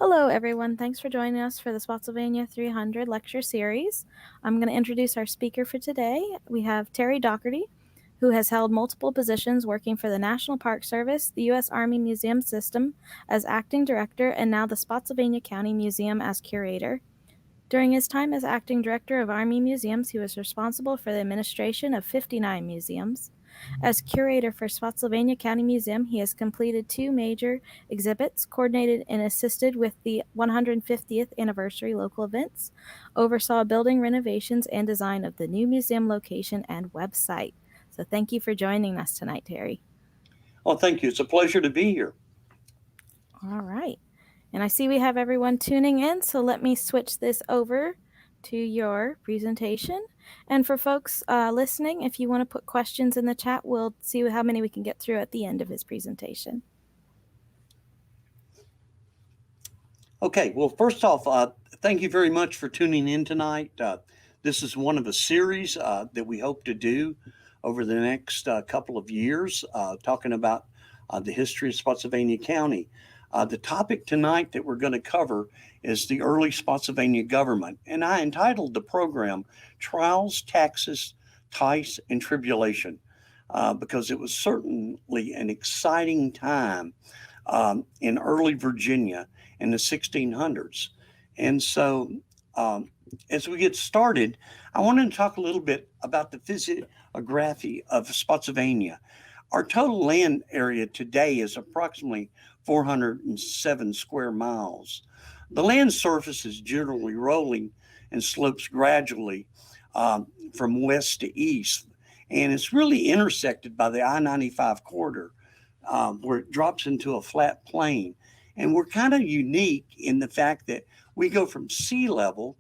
Hello, everyone. Thanks for joining us for the Spotsylvania 300 lecture series. I'm going to introduce our speaker for today. We have Terry Dougherty, who has held multiple positions working for the National Park Service, the U.S. Army Museum System as acting director, and now the Spotsylvania County Museum as curator. During his time as acting director of Army Museums, he was responsible for the administration of 59 museums. As curator for Spotsylvania County Museum, he has completed 2 major exhibits, coordinated and assisted with the 150th anniversary local events, oversaw building renovations and design of the new museum location and website. So thank you for joining us tonight, Terry. Well, thank you. It's a pleasure to be here. All right. And I see we have everyone tuning in, so let me switch this over to your presentation. And for folks listening, if you want to put questions in the chat, we'll see how many we can get through at the end of his presentation. Okay, well, first off, thank you very much for tuning in tonight. This is one of a series that we hope to do over the next couple of years, talking about the history of Spotsylvania County. The topic tonight that we're going to cover is the early Spotsylvania government, and I entitled the program Trials, Taxes, Tice, and Tribulation, because it was certainly an exciting time in early Virginia in the 1600s. And so, as we get started, I wanted to talk a little bit about the physiography of Spotsylvania. Our total land area today is approximately 407 square miles. The land surface is generally rolling and slopes gradually from west to east, and it's really intersected by the I-95 corridor, where it drops into a flat plain. And we're kind of unique in the fact that we go from sea level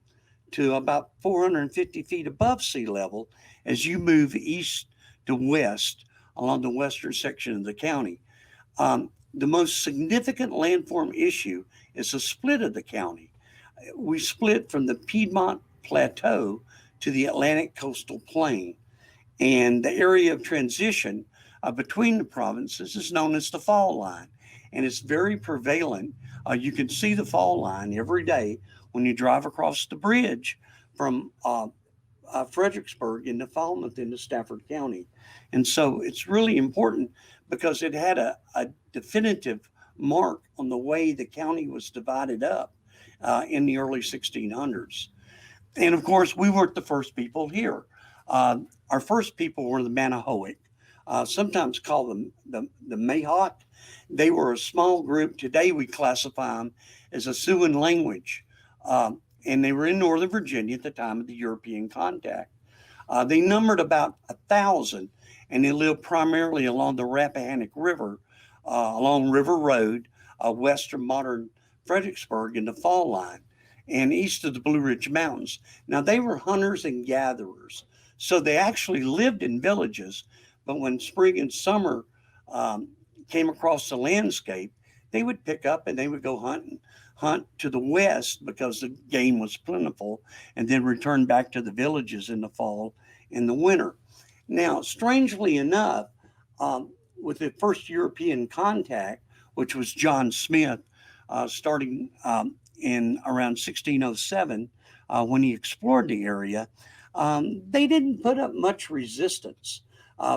to about 450 feet above sea level as you move east to west along the western section of the county. The most significant landform issue is the split of the county. We split from the Piedmont Plateau to the Atlantic coastal plain, and the area of transition between the provinces is known as the fall line, and it's very prevalent. You can see the fall line every day when you drive across the bridge from Fredericksburg into Falmouth into Stafford County. And so it's really important because it had a definitive mark on the way the county was divided up in the early 1600s. And of course, we weren't the first people here. Our first people were the Manahoic, sometimes called them the Mayhawk. They were a small group. Today we classify them as a Siouan language. And they were in Northern Virginia at the time of the European contact. They numbered about 1,000, and they lived primarily along the Rappahannock River, along River Road, west of modern Fredericksburg in the fall line, and east of the Blue Ridge Mountains. Now, they were hunters and gatherers, so they actually lived in villages, but when spring and summer came across the landscape, they would pick up and they would go hunt to the west because the game was plentiful, and then return back to the villages in the fall and the winter. Now, strangely enough, with the first European contact, which was John Smith, starting in around 1607, when he explored the area, they didn't put up much resistance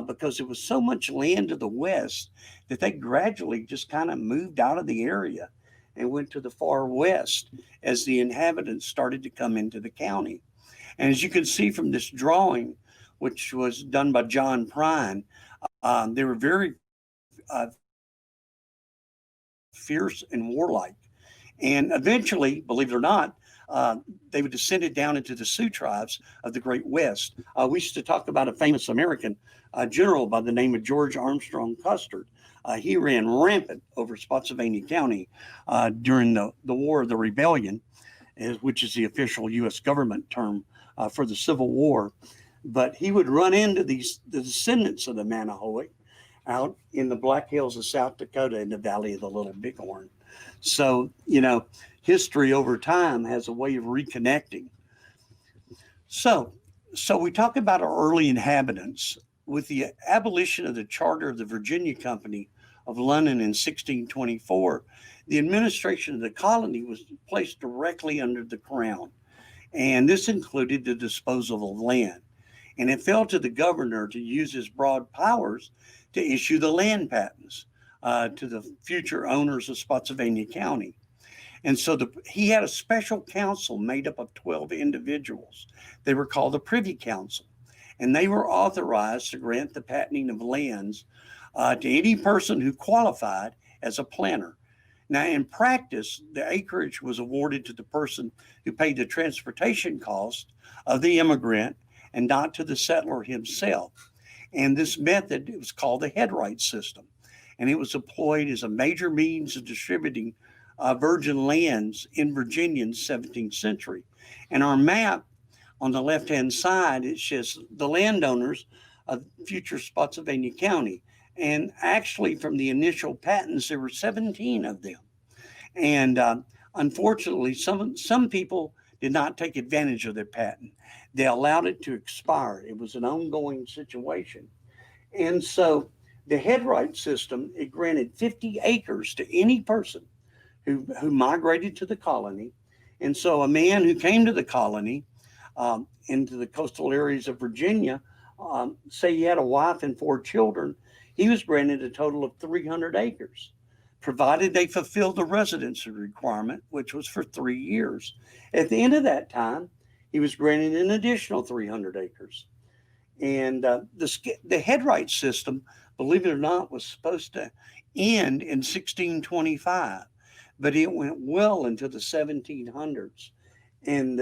because it was so much land to the west that they gradually just kind of moved out of the area and went to the far west as the inhabitants started to come into the county. And as you can see from this drawing, which was done by John Prine, they were very fierce and warlike. And eventually, believe it or not, they would descended down into the Sioux tribes of the Great West. We used to talk about a famous American general by the name of George Armstrong Custer. He ran rampant over Spotsylvania County during the War of the Rebellion, which is the official U.S. government term for the Civil War. But he would run into the descendants of the Manahoic out in the Black Hills of South Dakota in the Valley of the Little Bighorn. So, history over time has a way of reconnecting. So we talk about our early inhabitants. With the abolition of the charter of the Virginia Company of London in 1624, the administration of the colony was placed directly under the crown, and this included the disposal of land. And it fell to the governor to use his broad powers to issue the land patents to the future owners of Spotsylvania County. And so he had a special council made up of 12 individuals. They were called the Privy Council, and they were authorized to grant the patenting of lands to any person who qualified as a planter. Now, in practice, the acreage was awarded to the person who paid the transportation cost of the immigrant and not to the settler himself. And this method, it was called the headright system, and it was employed as a major means of distributing virgin lands in Virginia in the 17th century. And our map on the left-hand side, it shows the landowners of future Spotsylvania County. And actually, from the initial patents, there were 17 of them. And unfortunately, some people did not take advantage of their patent. They allowed it to expire. It was an ongoing situation. And so the headright system, it granted 50 acres to any person who migrated to the colony. And so a man who came to the colony into the coastal areas of Virginia, say he had a wife and 4 children, he was granted a total of 300 acres, provided they fulfilled the residency requirement, which was for 3 years. At the end of that time, he was granted an additional 300 acres. And the headright system, believe it or not, was supposed to end in 1625, but it went well into the 1700s. And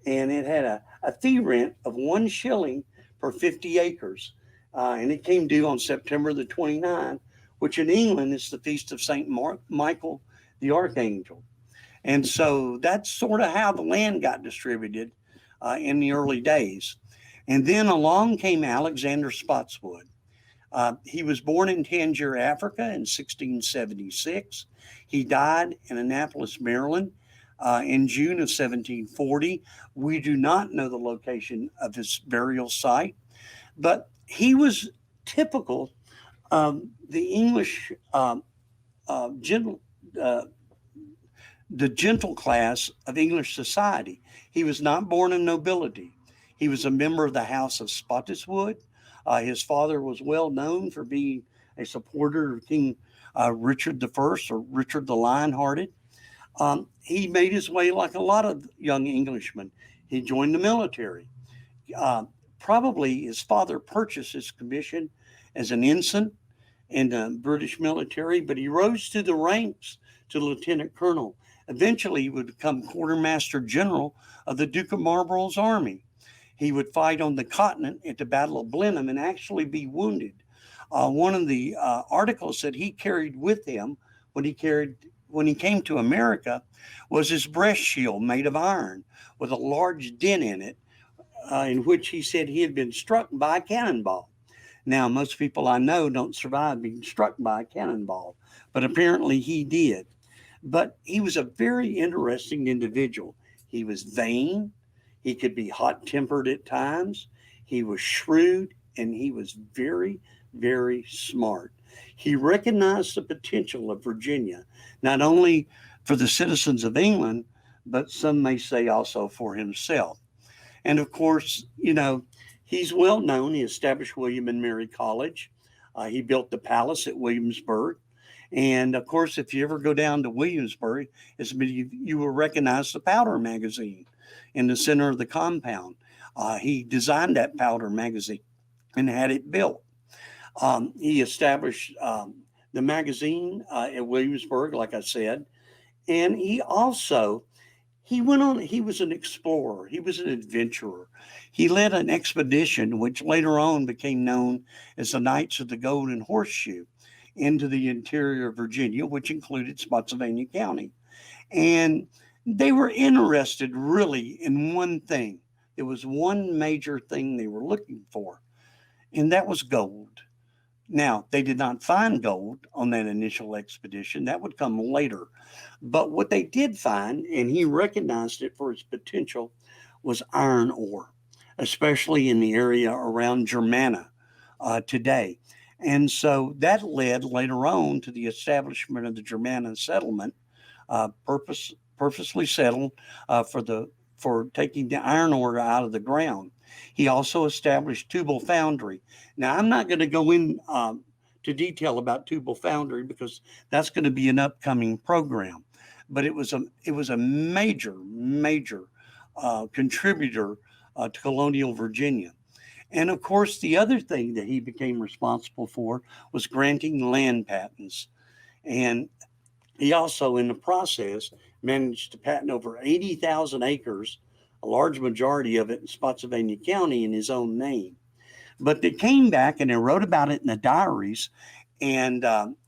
it had a fee rent of 1 shilling per 50 acres. And it came due on September the 29th, which in England is the feast of St. Michael the Archangel. And so that's sort of how the land got distributed in the early days. And then along came Alexander Spotswood. He was born in Tangier, Africa in 1676. He died in Annapolis, Maryland in June of 1740. We do not know the location of his burial site, but he was typical of the English gentle the gentle class of English society. He was not born in nobility. He was a member of the House of Spotswood. His father was well known for being a supporter of King Richard I, or Richard the Lionhearted. He made his way like a lot of young Englishmen. He joined the military. Probably his father purchased his commission as an ensign in the British military, but he rose through the ranks to lieutenant colonel. Eventually, he would become quartermaster general of the Duke of Marlborough's army. He would fight on the continent at the Battle of Blenheim and actually be wounded. One of the articles that he carried with him when he came to America was his breast shield made of iron with a large dent in it, in which he said he had been struck by a cannonball. Now, most people I know don't survive being struck by a cannonball, but apparently he did. But he was a very interesting individual. He was vain. He could be hot-tempered at times. He was shrewd, and he was very, very smart. He recognized the potential of Virginia, not only for the citizens of England, but some may say also for himself. And of course, he's well known. He established William and Mary College. He built the palace at Williamsburg. And of course, if you ever go down to Williamsburg, you will recognize the powder magazine in the center of the compound. He designed that powder magazine and had it built. He established the magazine at Williamsburg, like I said. And he went on, he was an explorer. He was an adventurer. He led an expedition, which later on became known as the Knights of the Golden Horseshoe, into the interior of Virginia, which included Spotsylvania County. And they were interested really in one thing. There was one major thing they were looking for, and that was gold. Now, they did not find gold on that initial expedition. That would come later. But what they did find, and he recognized it for its potential, was iron ore, especially in the area around Germana today. And so that led later on to the establishment of the Germana settlement, purposely settled for taking the iron ore out of the ground. He also established Tubal Foundry. Now, I'm not going to go in to detail about Tubal Foundry because that's going to be an upcoming program. But it was a major contributor to colonial Virginia. And of course, the other thing that he became responsible for was granting land patents. And he also, in the process, managed to patent over 80,000 acres, a large majority of it in Spotsylvania County, in his own name. But they came back and they wrote about it in the diaries, and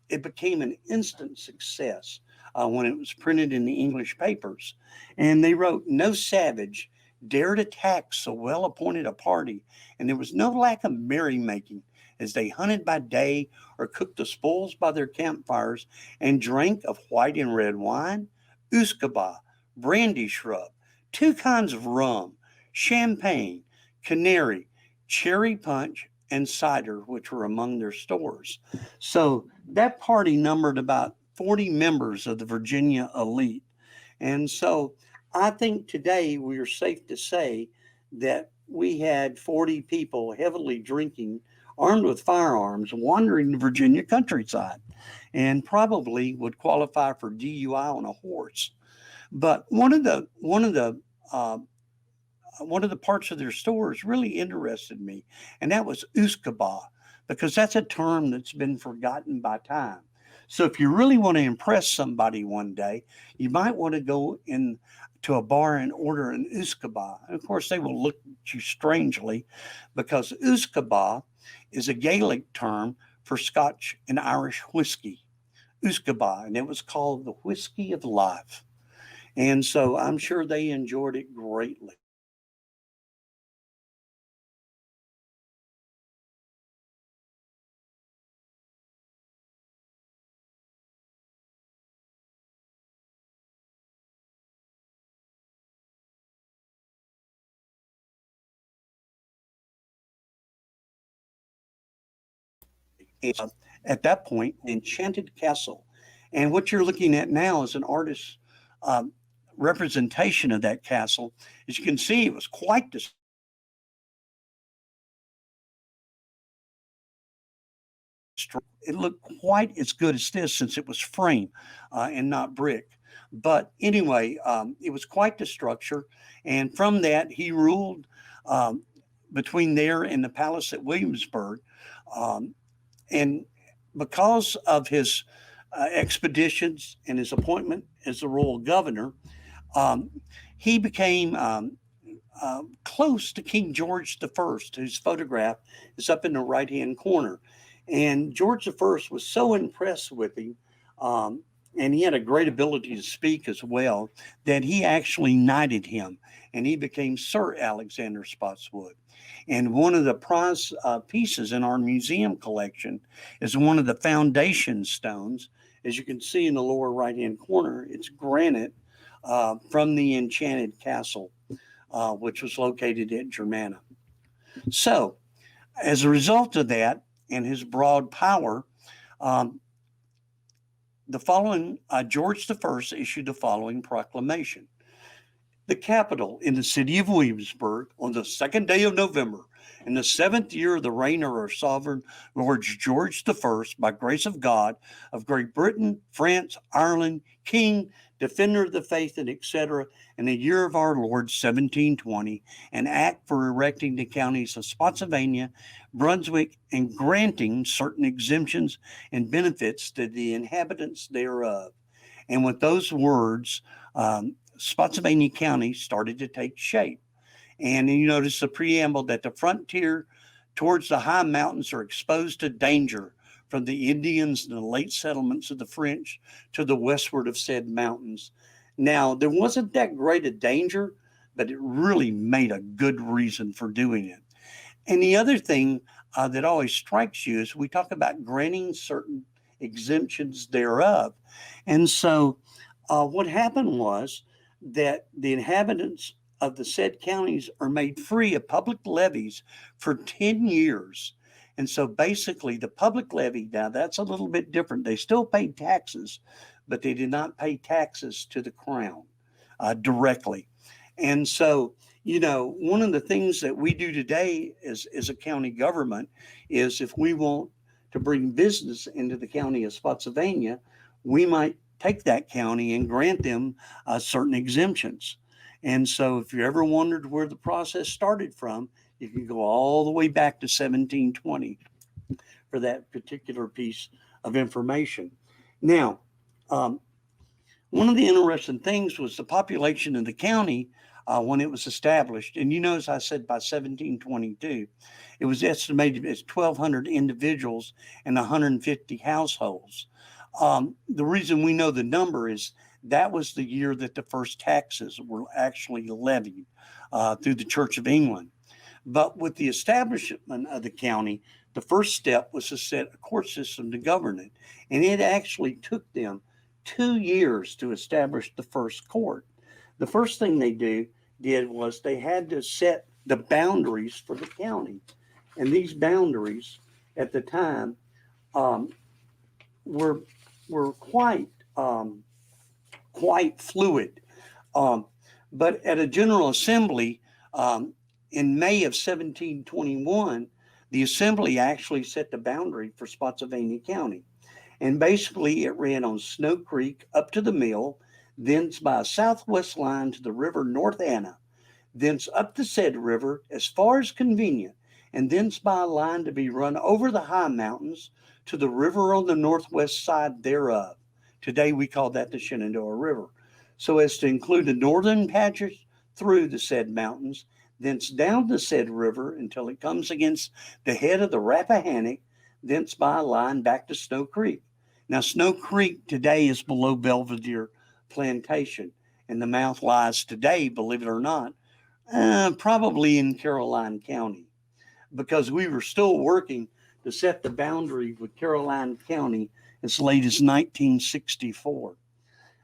it became an instant success when it was printed in the English papers. And they wrote, "No savage dared attack so well appointed a party, and there was no lack of merrymaking as they hunted by day or cooked the spoils by their campfires and drank of white and red wine, usquebaugh, brandy shrub, two kinds of rum, champagne, canary, cherry punch, and cider, which were among their stores." So that party numbered about 40 members of the Virginia elite. And so I think today we are safe to say that we had 40 people heavily drinking, armed with firearms, wandering the Virginia countryside, and probably would qualify for DUI on a horse. But one of the parts of their stores really interested me, and that was usquebaugh, because that's a term that's been forgotten by time. So if you really want to impress somebody one day, you might want to go in to a bar and order an usquebaugh. And of course, they will look at you strangely because usquebaugh is a Gaelic term for Scotch and Irish whiskey. Usquebaugh, and it was called the whiskey of life. And so I'm sure they enjoyed it greatly. And at that point, Enchanted Castle. And what you're looking at now is an artist's um, representation of that castle. As you can see, it was quite disturbing. It looked quite as good as this since it was frame and not brick. But anyway, it was quite the structure. And from that, he ruled um, between there and the palace at Williamsburg. Um, and because of his expeditions and his appointment as the royal governor, um, he became close to King George the First, whose photograph is up in the right hand corner. And George the First was so impressed with him, um, and he had a great ability to speak as well, that he actually knighted him, and he became Sir Alexander Spotswood. And one of the prize pieces in our museum collection is one of the foundation stones. As you can see in the lower right hand corner, it's granite from the Enchanted Castle, which was located at Germana. So, as a result of that and his broad power, um, the following George the First issued the following proclamation: the capital in the city of Williamsburg on the second day of November, in the seventh year of the reign of our sovereign Lord George the First, by grace of God, of Great Britain, France, Ireland, King, Defender of the Faith, and etc., in the year of our Lord 1720, an act for erecting the counties of Spotsylvania, Brunswick, and granting certain exemptions and benefits to the inhabitants thereof. And with those words, Spotsylvania County started to take shape. And you notice the preamble that the frontier towards the high mountains are exposed to danger from the Indians and the late settlements of the French to the westward of said mountains. Now, there wasn't that great a danger, but it really made a good reason for doing it. And the other thing that always strikes you is we talk about granting certain exemptions thereof. And so what happened was that the inhabitants of the said counties are made free of public levies for 10 years. And so basically, the public levy, now that's a little bit different. They still paid taxes, but they did not pay taxes to the crown directly. And so, one of the things that we do today as a county government is if we want to bring business into the county of Spotsylvania, we might take that county and grant them certain exemptions. And so, if you ever wondered where the process started from, you can go all the way back to 1720 for that particular piece of information. Now, um, one of the interesting things was the population of the county when it was established. And as I said, by 1722, it was estimated as 1,200 individuals and 150 households. The reason we know the number is that was the year that the first taxes were actually levied through the Church of England. But with the establishment of the county, the first step was to set a court system to govern it. And it actually took them 2 years to establish the first court. The first thing they did was they had to set the boundaries for the county. And these boundaries at the time um, were quite fluid. Um, but at a General Assembly in May of 1721, the Assembly actually set the boundary for Spotsylvania County. And basically, it ran on Snow Creek up to the mill, thence by a southwest line to the river North Anna, thence up the said river as far as convenient, and thence by a line to be run over the high mountains to the river on the northwest side thereof. Today we call that the Shenandoah River, so as to include the northern patches through the said mountains, thence down the said river until it comes against the head of the Rappahannock, thence by a line back to Snow Creek. Now, Snow Creek today is below Belvedere Plantation, and the mouth lies today, believe it or not, probably in Caroline County, because we were still working to set the boundary with Caroline County as late as 1964.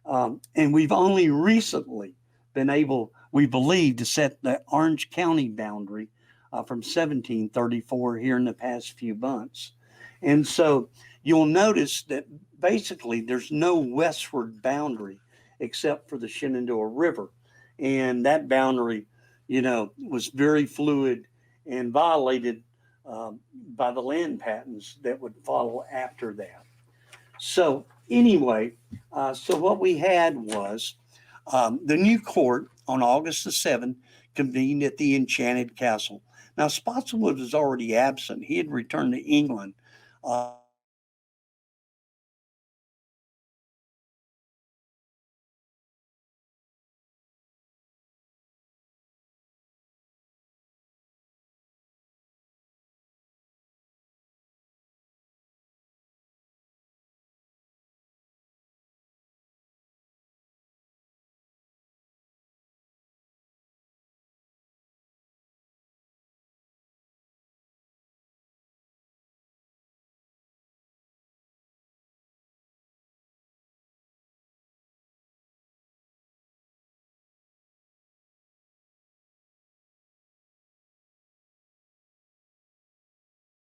And we've only recently been able, we believe, to set the Orange County boundary from 1734 here in the past few months. And so you'll notice that basically there's no westward boundary except for the Shenandoah River. And that boundary, was very fluid and violated by the land patents that would follow after that. So, anyway, so what we had was the new court on August the 7th convened at the Enchanted Castle. Now, Spotswood was already absent. He had returned to England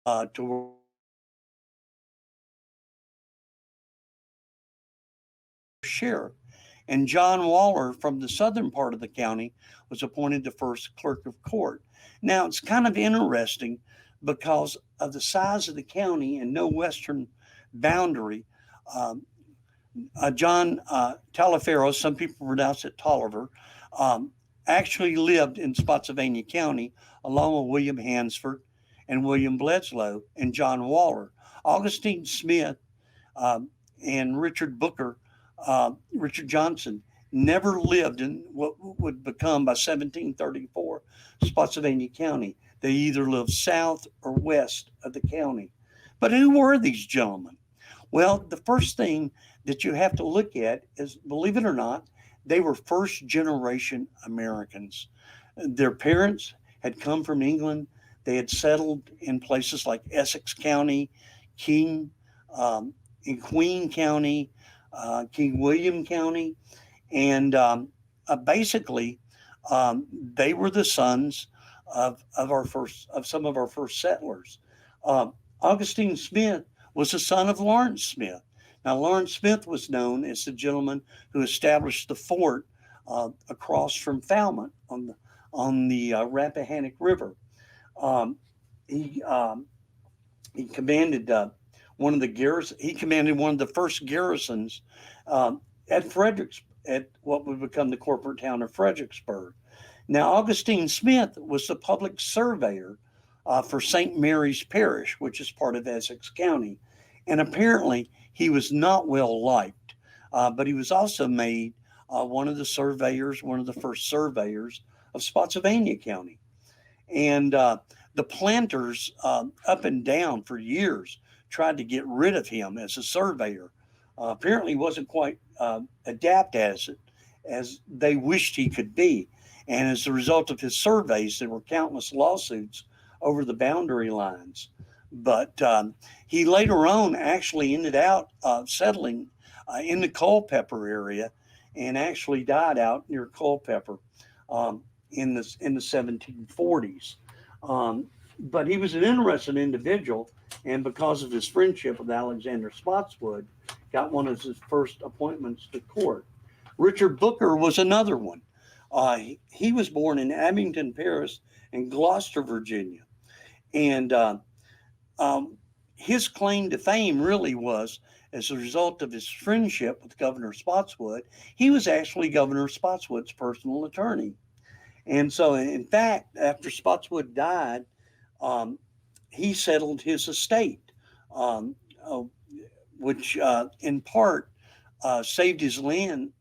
to sheriff. And John Waller from the southern part of the county was appointed the first clerk of court. Now, it's kind of interesting because of the size of the county and no western boundary. Um, John Taliaferro, some people pronounce it Tolliver, um, actually lived in Spotsylvania County along with William Hansford and William Bledsoe and John Waller. Augustine Smith um, and Richard Johnson, never lived in what would become by 1734 Spotsylvania County. They either lived south or west of the county. But who were these gentlemen? Well, the first thing that you have to look at is, believe it or not, they were first generation Americans. Their parents had come from England. They had settled in places like Essex County, King, um, in Queen County, King William County, and basically they were the sons of some of our first settlers. Uh, Augustine Smith was the son of Lawrence Smith. Now, Lawrence Smith was known as the gentleman who established the fort across from Falmouth on the Rappahannock River. Um, he he commanded one of the garrisons. He commanded one of the first garrisons um, at Fredericks, at what would become the corporate town of Fredericksburg. Now, Augustine Smith was the public surveyor for St. Mary's Parish, which is part of Essex County, and apparently he was not well liked. But he was also made one of the surveyors, one of the first surveyors of Spotsylvania County. And the planters up and down for years tried to get rid of him as a surveyor. Apparently, he wasn't quite adept as they wished he could be. And as a result of his surveys, there were countless lawsuits over the boundary lines. But he later on actually ended out settling in the Culpeper area and actually died out near Culpeper. In the 1740s. But he was an interesting individual, and because of his friendship with Alexander Spotswood, got one of his first appointments to court. Richard Booker was another one. He was born in Abington Parish in Gloucester, Virginia, and his claim to fame really was as a result of his friendship with Governor Spotswood. He was actually Governor Spotswood's personal attorney. And so, in fact, after Spotswood died, he settled his estate, um, uh, which in part saved his land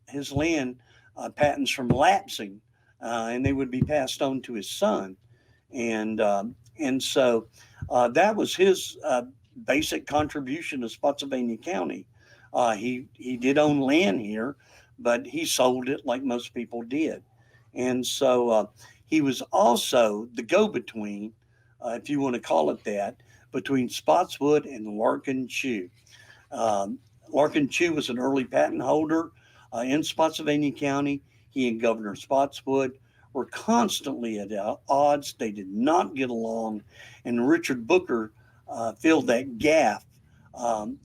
patents from lapsing, and they would be passed on to his son. And that was his basic contribution to Spotsylvania County. He did own land here, but he sold it like most people did. And so he was also the go between, if you want to call it that, between Spotswood and Larkin Chew. Larkin Chew was an early patent holder in Spotsylvania County. He and Governor Spotswood were constantly at odds. They did not get along. And Richard Booker filled that gap, um,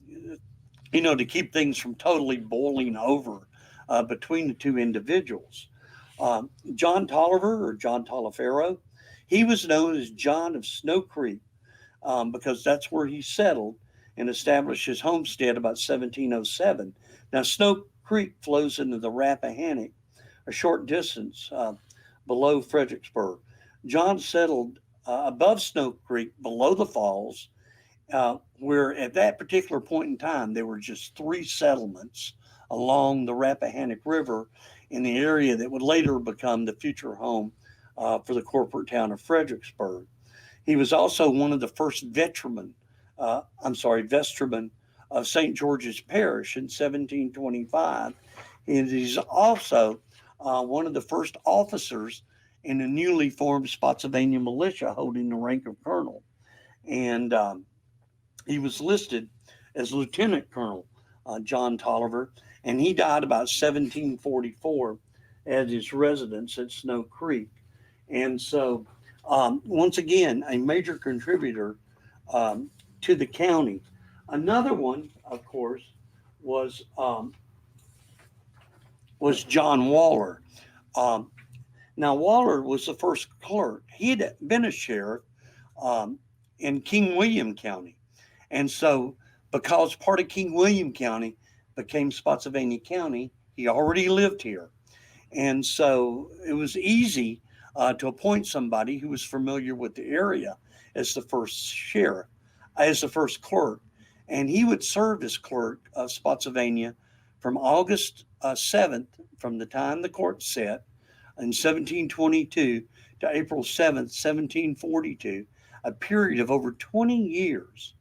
to keep things from totally boiling over between the two individuals. John Tolliver, or John Taliaferro, he was known as John of Snow Creek because that's where he settled and established his homestead about 1707. Now, Snow Creek flows into the Rappahannock a short distance below Fredericksburg. John settled above Snow Creek below the falls, where at that particular point in time there were just three settlements along the Rappahannock River in the area that would later become the future home for the corporate town of Fredericksburg. He was also one of the first vestrymen of St. George's Parish in 1725. And he's also one of the first officers in the newly formed Spotsylvania militia holding the rank of colonel. And he was listed as Lieutenant Colonel John Tolliver, and he died about 1744 at his residence at Snow Creek. And so, once again, a major contributor to the county. Another one, of course, was John Waller. Um, Now, Waller was the first clerk. He had been a sheriff in King William County. And so, because part of King William County became Spotsylvania County, he already lived here. And so, it was easy to appoint somebody who was familiar with the area as the first sheriff, as the first clerk. And he would serve as clerk of Spotsylvania from August 7th, from the time the court set, in 1722 to April 7th, 1742, a period of over 20 years.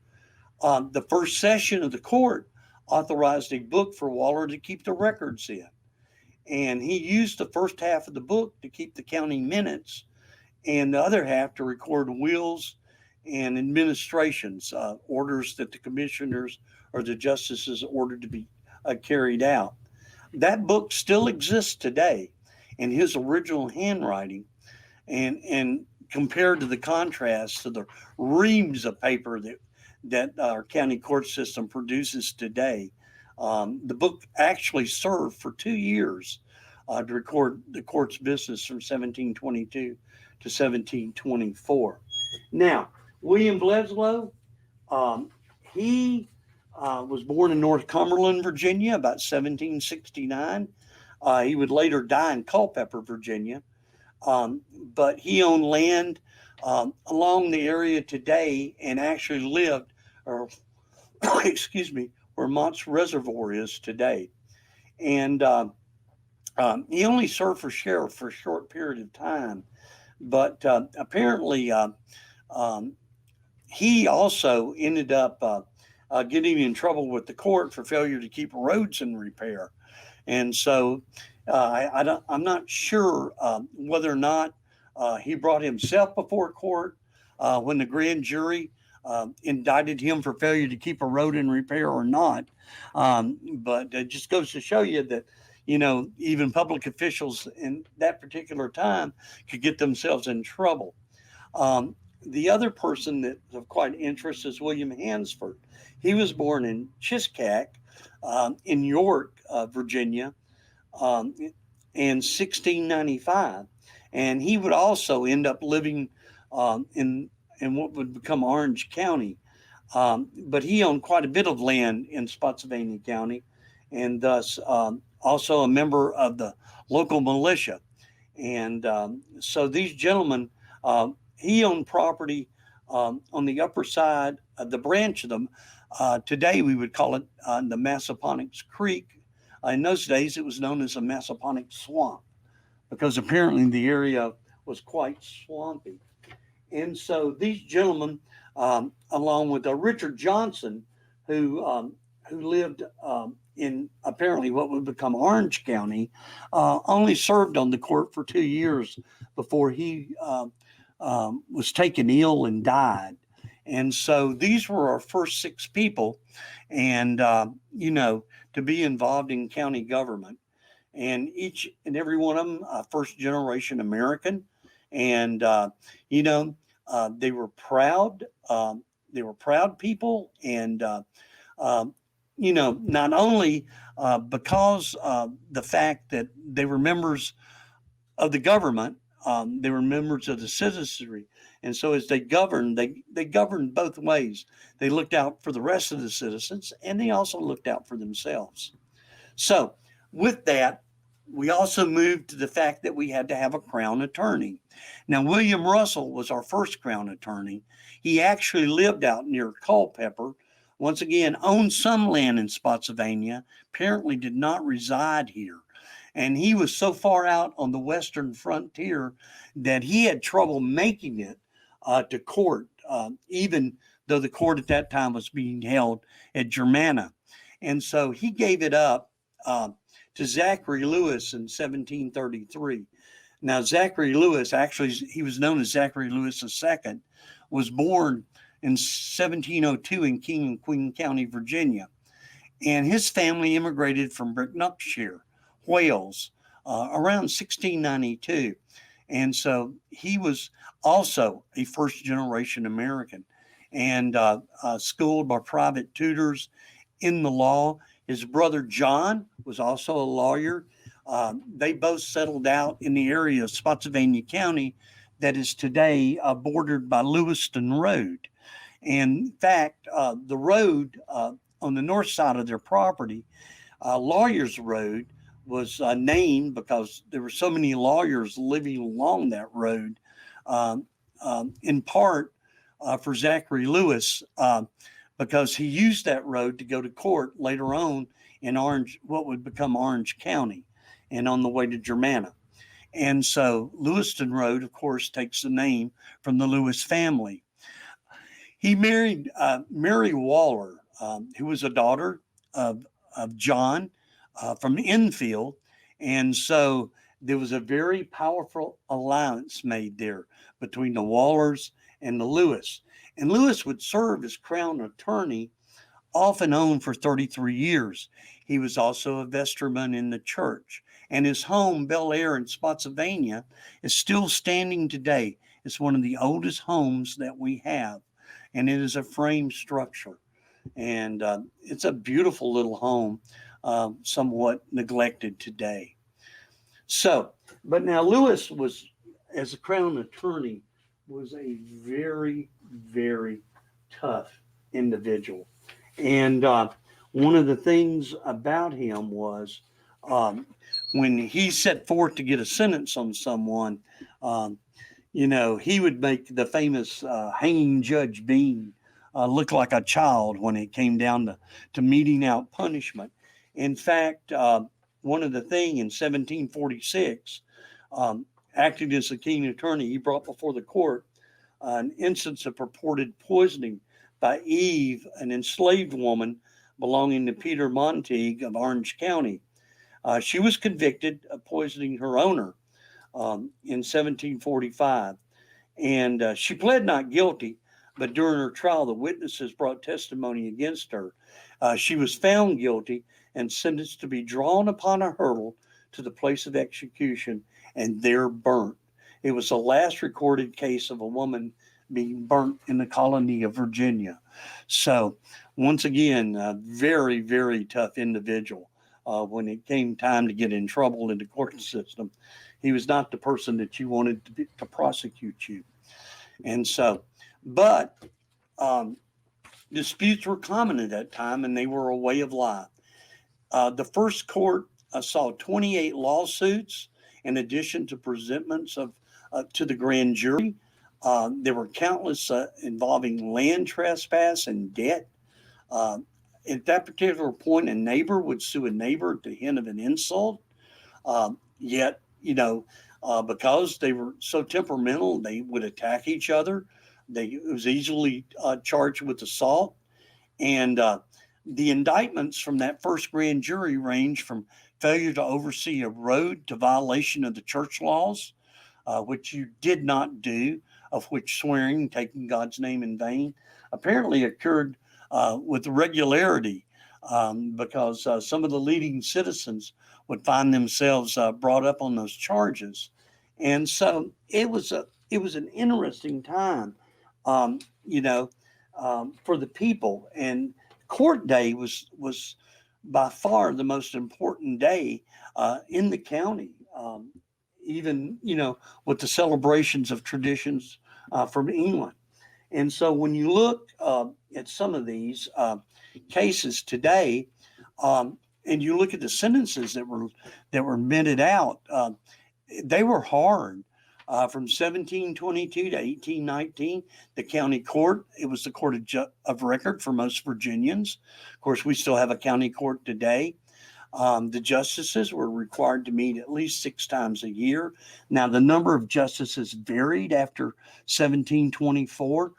The first session of the court authorized a book for Waller to keep the records in. And he used the first half of the book to keep the county minutes and the other half to record wills and administrations, orders that the commissioners or the justices ordered to be carried out. That book still exists today in his original handwriting, and compared to the contrast to the reams of paper that our county court system produces today. The book actually served for 2 years to record the court's business from 1722 to 1724. Now, William Bledsoe, he was born in North Cumberland, Virginia, about 1769. He would later die in Culpeper, Virginia. But he owned land along the area today and actually lived, or excuse me, where Mott's Reservoir is today. And he only served for sheriff for a short period of time, but apparently he also ended up getting in trouble with the court for failure to keep roads in repair. And so I'm not sure whether or not he brought himself before court when the grand jury indicted him for failure to keep a road in repair or not. But it just goes to show you that, even public officials in that particular time could get themselves in trouble. The other person that's of quite interest is William Hansford. He was born in Chiskack in York, Virginia, in 1695. And he would also end up living in what would become Orange County. But he owned quite a bit of land in Spotsylvania County, and thus also a member of the local militia. And so these gentlemen, he owned property on the upper side of the branch of them. Today we would call it the Massaponax Creek. In those days it was known as a Massaponax Swamp because apparently the area was quite swampy. And so these gentlemen, along with Richard Johnson, who lived in apparently what would become Orange County, only served on the court for 2 years before he was taken ill and died. And so these were our first 6 people, and to be involved in county government. And each and every one of them, first generation American, and they were proud. They were proud people, and not only because of the fact that they were members of the government, they were members of the citizenry. And so as they governed, they governed both ways. They looked out for the rest of the citizens, and they also looked out for themselves. So with that, we also moved to the fact that we had to have a crown attorney. Now, William Russell was our first crown attorney. He actually lived out near Culpeper. Once again, owned some land in Spotsylvania, apparently did not reside here. And he was so far out on the western frontier that he had trouble making it to court, even though the court at that time was being held at Germanna. And so he gave it up to Zachary Lewis in 1733. Now, Zachary Lewis, actually, he was known as Zachary Lewis II, was born in 1702 in King and Queen County, Virginia. And his family immigrated from Brecknockshire, Wales, around 1692. And so he was also a first generation American and schooled by private tutors in the law. His brother John was also a lawyer. They both settled out in the area of Spotsylvania County that is today bordered by Lewiston Road. And in fact, the road on the north side of their property, Lawyers Road, was named because there were so many lawyers living along that road, in part for Zachary Lewis, because he used that road to go to court later on in what would become Orange County and on the way to Germanna. And so Lewiston Road, of course, takes the name from the Lewis family. He married Mary Waller, who was a daughter of John from Enfield. And so there was a very powerful alliance made there between the Wallers and the Lewis. And Lewis would serve as crown attorney off and on for 33 years. He was also a vestryman in the church. And his home, Bel Air in Spotsylvania, is still standing today It's one of the oldest homes that we have, and it is a frame structure. And it's a beautiful little home, somewhat neglected today. So, but now Lewis was, as a crown attorney, was a very, very tough individual. And one of the things about him was when he set forth to get a sentence on someone, um, he would make the famous hanging Judge Bean look like a child when it came down to meting out punishment. In fact, one of the thing in 1746, acting as the king attorney, he brought before the court an instance of purported poisoning by Eve, an enslaved woman belonging to Peter Montague of Orange County. She was convicted of poisoning her owner in 1745, and she pled not guilty. But during her trial, the witnesses brought testimony against her. She was found guilty and sentenced to be drawn upon a hurdle to the place of execution and there burnt. It was the last recorded case of a woman being burnt in the colony of Virginia. So, once again, a very, very tough individual. When it came time to get in trouble in the court system, he was not the person that you wanted to prosecute you. And so, but disputes were common at that time, and they were a way of life. The first court saw 28 lawsuits in addition to presentments to the grand jury. There were countless involving land trespass and debt. At that particular point, a neighbor would sue a neighbor at the hint of an insult. Yet, because they were so temperamental, they would attack each other. It was easily charged with assault. And the indictments from that first grand jury range from failure to oversee a road to violation of the church laws, which you did not do, of which swearing, taking God's name in vain, apparently occurred with regularity, because some of the leading citizens would find themselves brought up on those charges. And so it was an interesting time, for the people. And court day was by far the most important day in the county. Even with the celebrations of traditions from England. And so when you look at some of these cases today, and you look at the sentences that were meted out, they were hard. From 1722 to 1819, the county court, it was the court of record for most Virginians. Of course, we still have a county court today. The justices were required to meet at least 6 times a year. Now, the number of justices varied after 1724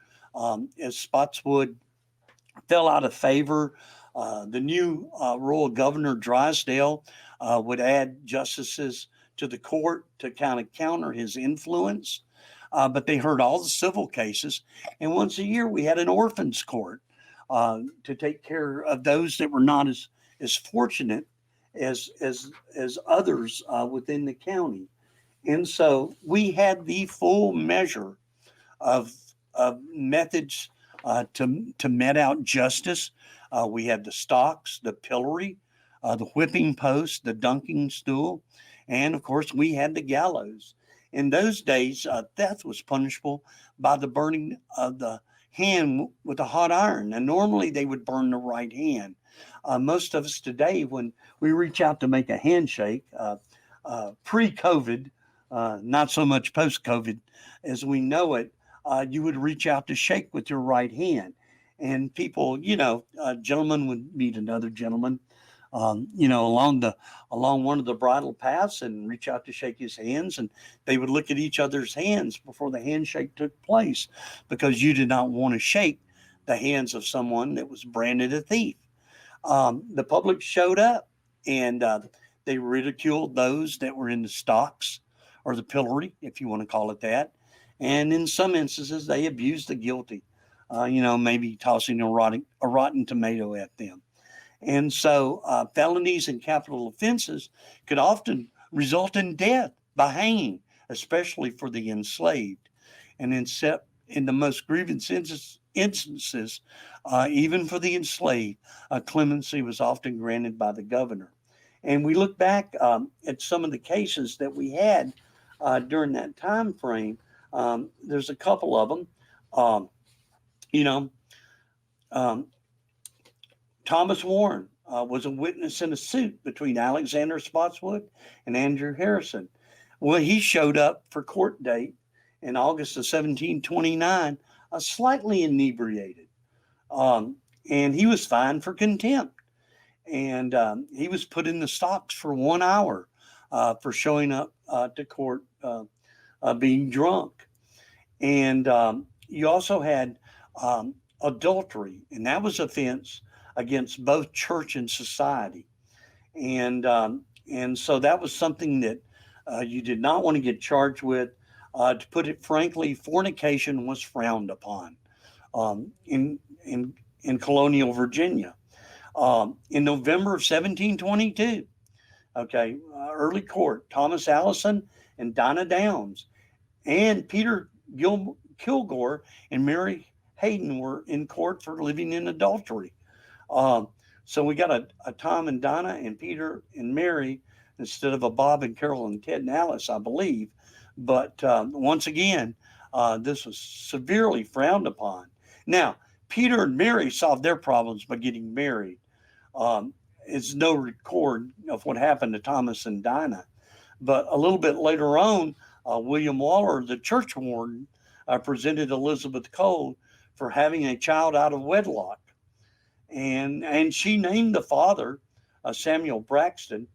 as Spotswood fell out of favor. The new royal governor, Drysdale, would add justices to the court to kind of counter his influence. But they heard all the civil cases. And once a year, we had an orphans court to take care of those that were not as fortunate as others within the county. And so we had the full measure of methods to met out justice. We had the stocks, the pillory, the whipping post, the dunking stool, and of course we had the gallows. In those days, death was punishable by the burning of the hand with a hot iron. And normally they would burn the right hand. Most of us today, when we reach out to make a handshake, pre-COVID, not so much post-COVID as we know it, you would reach out to shake with your right hand. And people, a gentleman would meet another gentleman, along one of the bridle paths and reach out to shake his hands. And they would look at each other's hands before the handshake took place, because you did not want to shake the hands of someone that was branded a thief. The public showed up, and they ridiculed those that were in the stocks or the pillory, if you want to call it that. And in some instances, they abused the guilty, maybe tossing a rotten tomato at them. And so felonies and capital offenses could often result in death by hanging, especially for the enslaved. and in the most grievous instances, even for the enslaved, clemency was often granted by the governor. And we look back at some of the cases that we had during that time frame. There's a couple of them. Um, you know, um, Thomas Warren was a witness in a suit between Alexander Spotswood and Andrew Harrison. Well, he showed up for court date in August of 1729, slightly inebriated, um, and he was fined for contempt. And he was put in the stocks for 1 hour for showing up to court being drunk. And you also had adultery, and that was offense against both church and society. And so that was something that you did not want to get charged with. To put it frankly, fornication was frowned upon um, in in in colonial Virginia. In November of 1722, okay, early court, Thomas Allison and Dinah Downs and Peter Kilgore and Mary Hayden were in court for living in adultery. Um, so we got a Tom and Donna and Peter and Mary instead of a Bob and Carol and Ted and Alice, I believe. But once again, this was severely frowned upon. Now, Peter and Mary solved their problems by getting married. Um, it's no record of what happened to Thomas and Dinah. But a little bit later on, William Waller, the church warden, presented Elizabeth Cole for having a child out of wedlock. And she named the father, Samuel Braxton,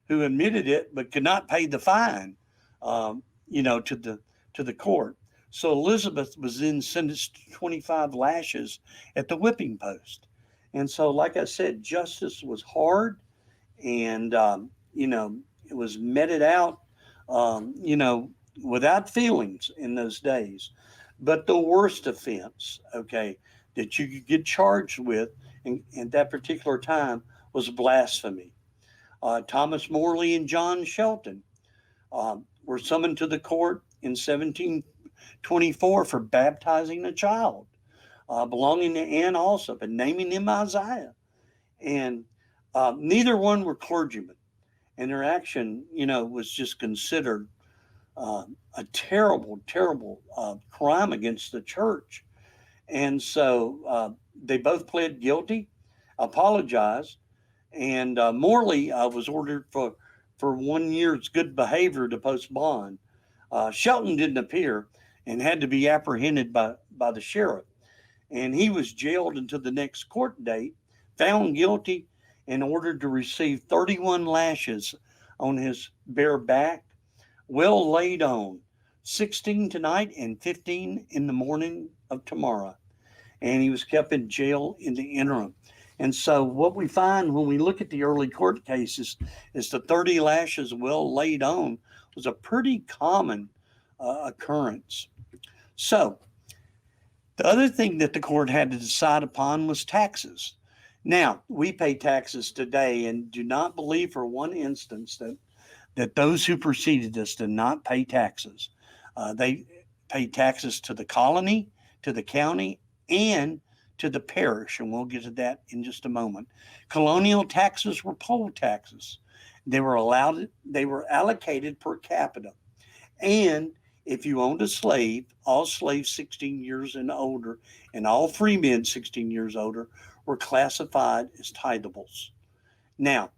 who admitted it but could not pay the fine, to the court. So Elizabeth was then sentenced to 25 lashes at the whipping post. And so, like I said, justice was hard, and it was meted out, without feelings in those days. But the worst offense, okay, that you could get charged with in that particular time was blasphemy. Thomas Morley and John Shelton were summoned to the court in 1724 for baptizing a child belonging to Anne Alsop and naming him Isaiah. And neither one were clergymen, and their action, was just considered a terrible, terrible crime against the church. And so they both pled guilty, apologized, and Morley was ordered for 1 year's good behavior to post bond. Shelton didn't appear and had to be apprehended by the sheriff. And he was jailed until the next court date, found guilty, and ordered to receive 31 lashes on his bare back, well laid on, 16 tonight and 15 in the morning of tomorrow. And he was kept in jail in the interim. And so, what we find when we look at the early court cases is the 30 lashes well laid on was a pretty common occurrence. So, the other thing that the court had to decide upon was taxes. Now, we pay taxes today and do not believe for one instance that those who preceded us did not pay taxes. They paid taxes to the colony, to the county, and to the parish, and we'll get to that in just a moment. Colonial taxes were poll taxes. They were allocated per capita. And if you owned a slave, all slaves 16 years and older, and all free men 16 years older were classified as tithables. Now,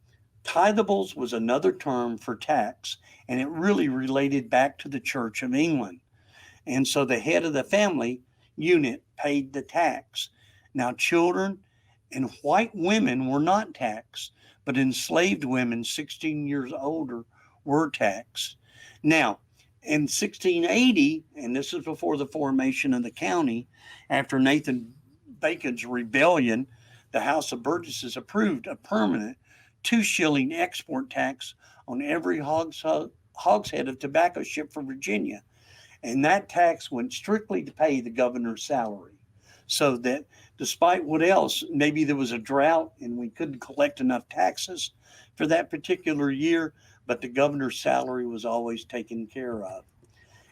tithables was another term for tax, and it really related back to the Church of England. And so the head of the family unit paid the tax. Now, children and white women were not taxed, but enslaved women 16 years older were taxed. Now, in 1680, and this is before the formation of the county, after Nathan Bacon's rebellion, the House of Burgesses approved a permanent 2 shilling export tax on every hogshead of tobacco shipped from Virginia. And that tax went strictly to pay the governor's salary. So that despite what else, maybe there was a drought and we couldn't collect enough taxes for that particular year, but the governor's salary was always taken care of.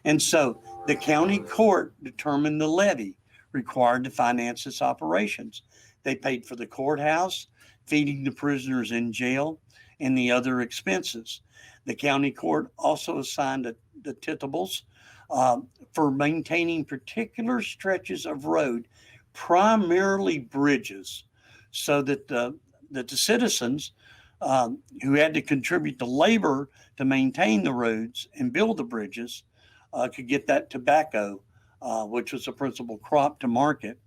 And so the county court determined the levy required to finance its operations. They paid for the courthouse, feeding the prisoners in jail, and the other expenses. The county court also assigned the titulables for maintaining particular stretches of road, primarily bridges, so that the citizens who had to contribute the labor to maintain the roads and build the bridges could get that tobacco, which was the principal crop, to market.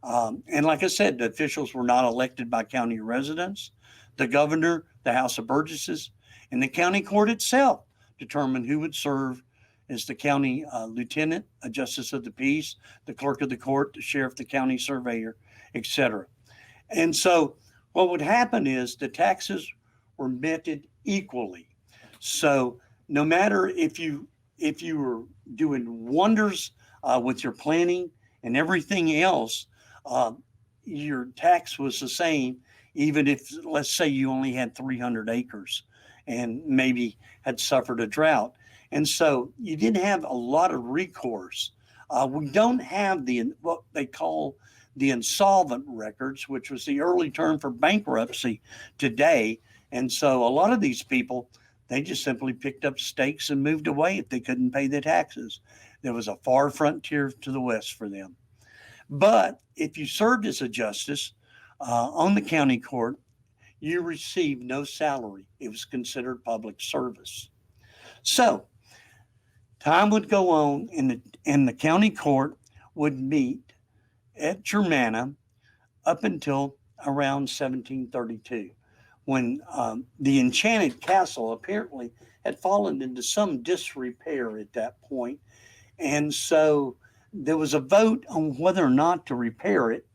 And like I said, the officials were not elected by county residents. The governor, the House of Burgesses, and the county court itself determined who would serve as the county lieutenant, a justice of the peace, the clerk of the court, the sheriff, the county surveyor, etc. And so what would happen is the taxes were meted equally. So no matter if you were doing wonders with your planning and everything else, uh, your tax was the same, even if, let's say, you only had 300 acres and maybe had suffered a drought. And so you didn't have a lot of recourse. We don't have what they call the insolvent records, which was the early term for bankruptcy today. And so a lot of these people, they just simply picked up stakes and moved away if they couldn't pay the taxes. There was a far frontier to the west for them. But if you served as a justice on the county court, you received no salary. It was considered public service. So time would go on, and the county court would meet at Germanna up until around 1732, when the Enchanted Castle apparently had fallen into some disrepair at that point. And so there was a vote on whether or not to repair it.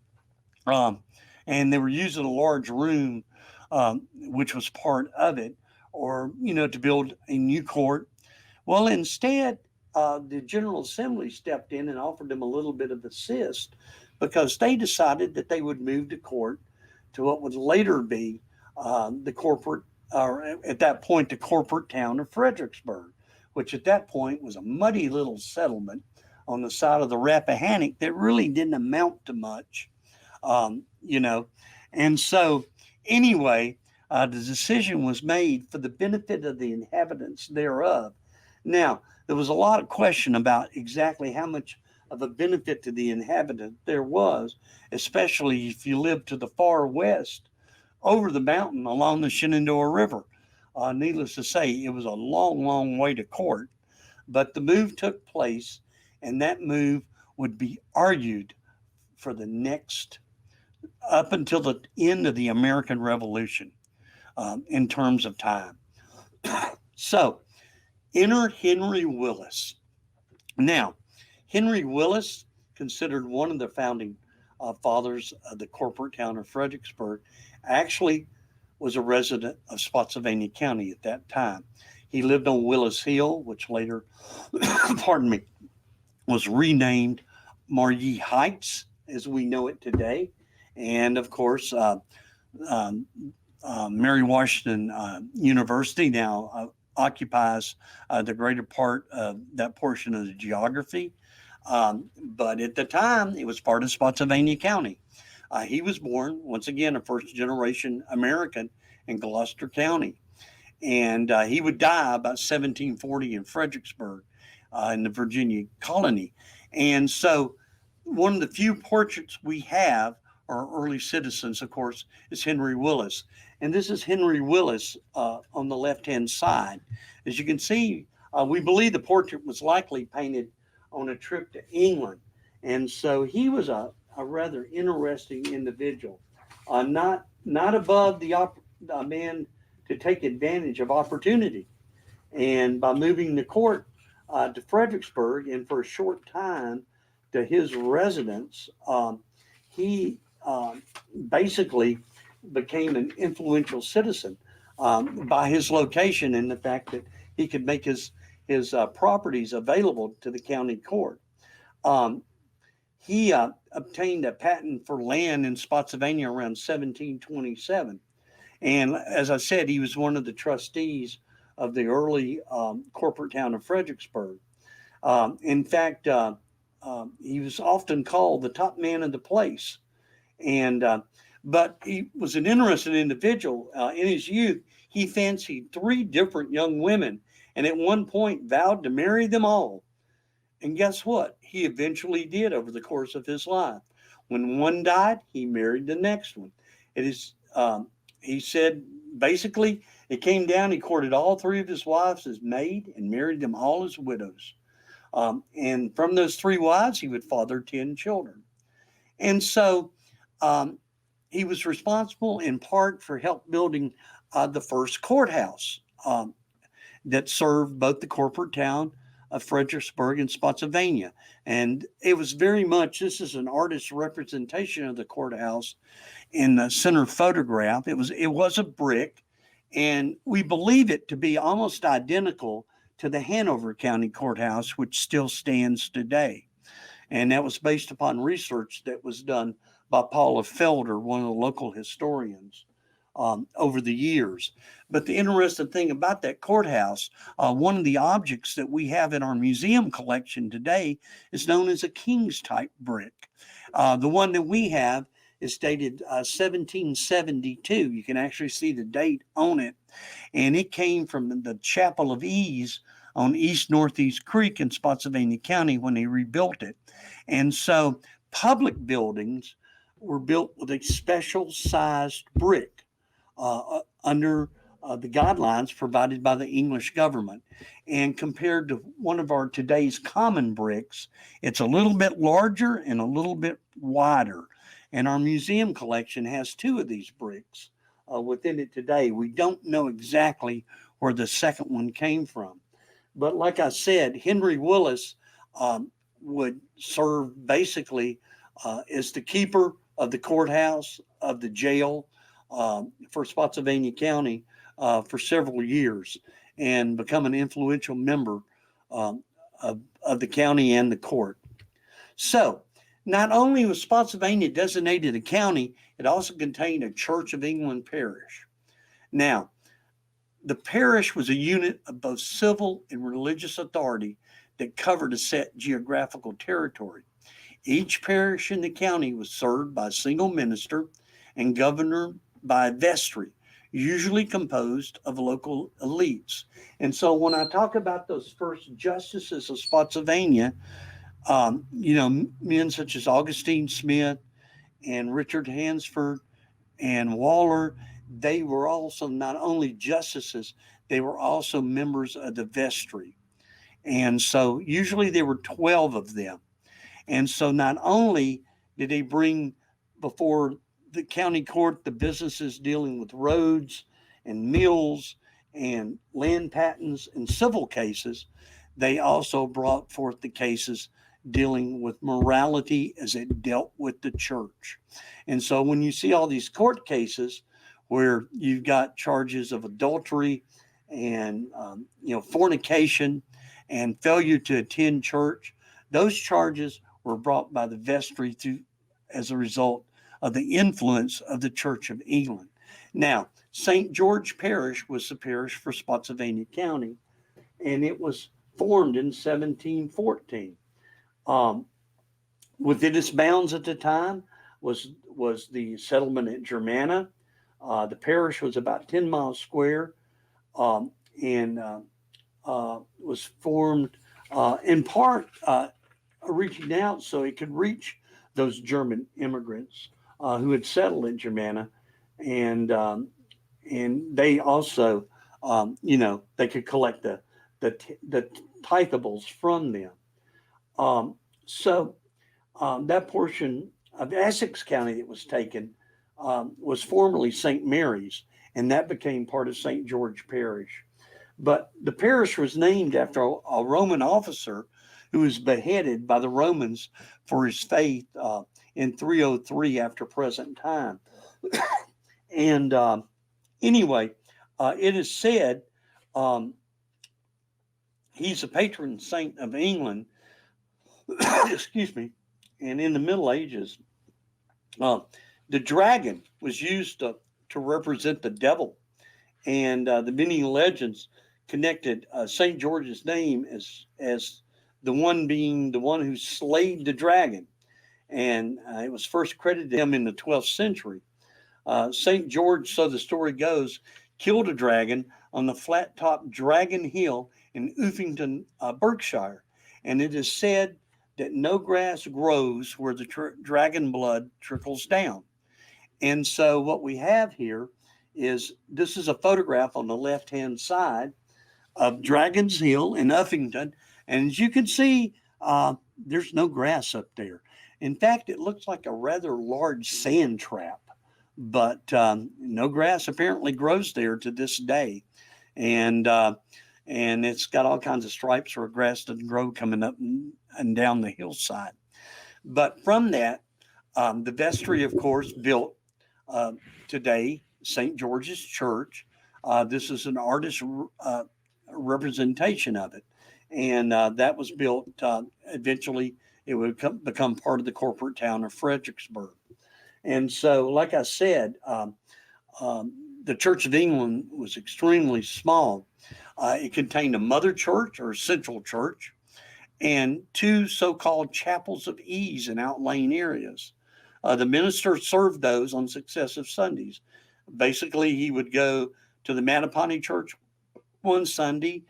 Um, and they were using a large room, which was part of it, or, to build a new court. Well, instead, the General Assembly stepped in and offered them a little bit of assist because they decided that they would move the court to what would later be the corporate, or at that point, the corporate town of Fredericksburg, which at that point was a muddy little settlement on the side of the Rappahannock that really didn't amount to much, um, you know. And so, anyway, the decision was made for the benefit of the inhabitants thereof. Now, there was a lot of question about exactly how much of a benefit to the inhabitant there was, especially if you lived to the far west over the mountain along the Shenandoah River. Needless to say, it was a long, long way to court, but the move took place, and that move would be argued for the next, up until the end of the American Revolution, in terms of time. So, enter Henry Willis. Now, Henry Willis, considered one of the founding fathers of the corporate town of Fredericksburg, actually was a resident of Spotsylvania County at that time. He lived on Willis Hill, which later, pardon me, was renamed Marye Heights as we know it today. And of course, um, Mary Washington University now occupies the greater part of that portion of the geography. But at the time, it was part of Spotsylvania County. He was born, once again, a first generation American in Gloucester County. And he would die about 1740 in Fredericksburg in the Virginia colony. And so, one of the few portraits we have, our early citizens, of course, is Henry Willis. And this is Henry Willis on the left hand side. As you can see, we believe the portrait was likely painted on a trip to England. And so he was a rather interesting individual, not above the man to take advantage of opportunity. And by moving the court to Fredericksburg, and for a short time to his residence, he basically became an influential citizen by his location and the fact that he could make his properties available to the county court. Um, he obtained a patent for land in Spotsylvania around 1727. And as I said, he was one of the trustees of the early corporate town of Fredericksburg. In fact, he was often called the top man of the place. And but he was an interesting individual. In his youth, he fancied three different young women, and at one point vowed to marry them all. And guess what? He eventually did over the course of his life. When one died, he married the next one. It is, he said, basically, it came down. He courted all three of his wives as maid and married them all as widows. And from those three wives, he would father 10 children. And so um, he was responsible in part for help building the first courthouse that served both the corporate town of Fredericksburg and Spotsylvania. And it was very much, this is an artist's representation of the courthouse in the center photograph. It was a brick, and we believe it to be almost identical to the Hanover County Courthouse, which still stands today. And that was based upon research that was done by Paula Felder, one of the local historians, over the years. But the interesting thing about that courthouse, one of the objects that we have in our museum collection today is known as a King's type brick. The one that we have is dated 1772. You can actually see the date on it. And it came from the Chapel of Ease on East Northeast Creek in Spotsylvania County when they rebuilt it. And so public buildings were built with a special sized brick under the guidelines provided by the English government. And compared to one of our today's common bricks, it's a little bit larger and a little bit wider. And our museum collection has two of these bricks within it today. We don't know exactly where the second one came from. But like I said, Henry Willis would serve basically as the keeper of the courthouse, of the jail for Spotsylvania County for several years and become an influential member of the county and the court. So, not only was Spotsylvania designated a county, it also contained a Church of England parish. Now, the parish was a unit of both civil and religious authority that covered a set geographical territory. Each parish in the county was served by a single minister and governed by a vestry, usually composed of local elites. And so when I talk about those first justices of Spotsylvania, men such as Augustine Smith and Richard Hansford and Waller, they were also not only justices, they were also members of the vestry. And so usually there were 12 of them. And so not only did they bring before the county court the businesses dealing with roads and mills and land patents and civil cases, they also brought forth the cases dealing with morality as it dealt with the church. And so when you see all these court cases where you've got charges of adultery and fornication and failure to attend church, those charges were brought by the vestry through as a result of the influence of the Church of England. Now, St. George Parish was the parish for Spotsylvania County, and it was formed in 1714. Within its bounds at the time was the settlement at Germanna. The parish was about 10 miles square and was formed in part reaching out so it could reach those German immigrants who had settled in Germanna, and they also, they could collect the tithables from them. That portion of Essex County that was taken was formerly St. Mary's, and that became part of St. George Parish. But the parish was named after a Roman officer who was beheaded by the Romans for his faith in 303 after present time. And anyway, it is said he's a patron saint of England. Excuse me. And in the Middle Ages, the dragon was used to represent the devil. And the many legends connected St. George's name as the one being the one who slayed the dragon. And it was first credited to him in the 12th century. St. George, so the story goes, killed a dragon on the flat top Dragon Hill in Uffington, Berkshire. And it is said that no grass grows where the dragon blood trickles down. And so what we have here is this is a photograph on the left hand side of Dragon's Hill in Uffington. And as you can see, there's no grass up there. In fact, it looks like a rather large sand trap, but no grass apparently grows there to this day. And it's got all kinds of stripes where grass doesn't grow coming up and down the hillside. But from that, the vestry, of course, built today, St. George's Church. This is an artist representation of it. And that was built eventually, it would become part of the corporate town of Fredericksburg. And so, like I said, the Church of England was extremely small. It contained a mother church or central church and two so-called chapels of ease in outlying areas. The minister served those on successive Sundays. Basically, he would go to the Mattapony Church one Sunday,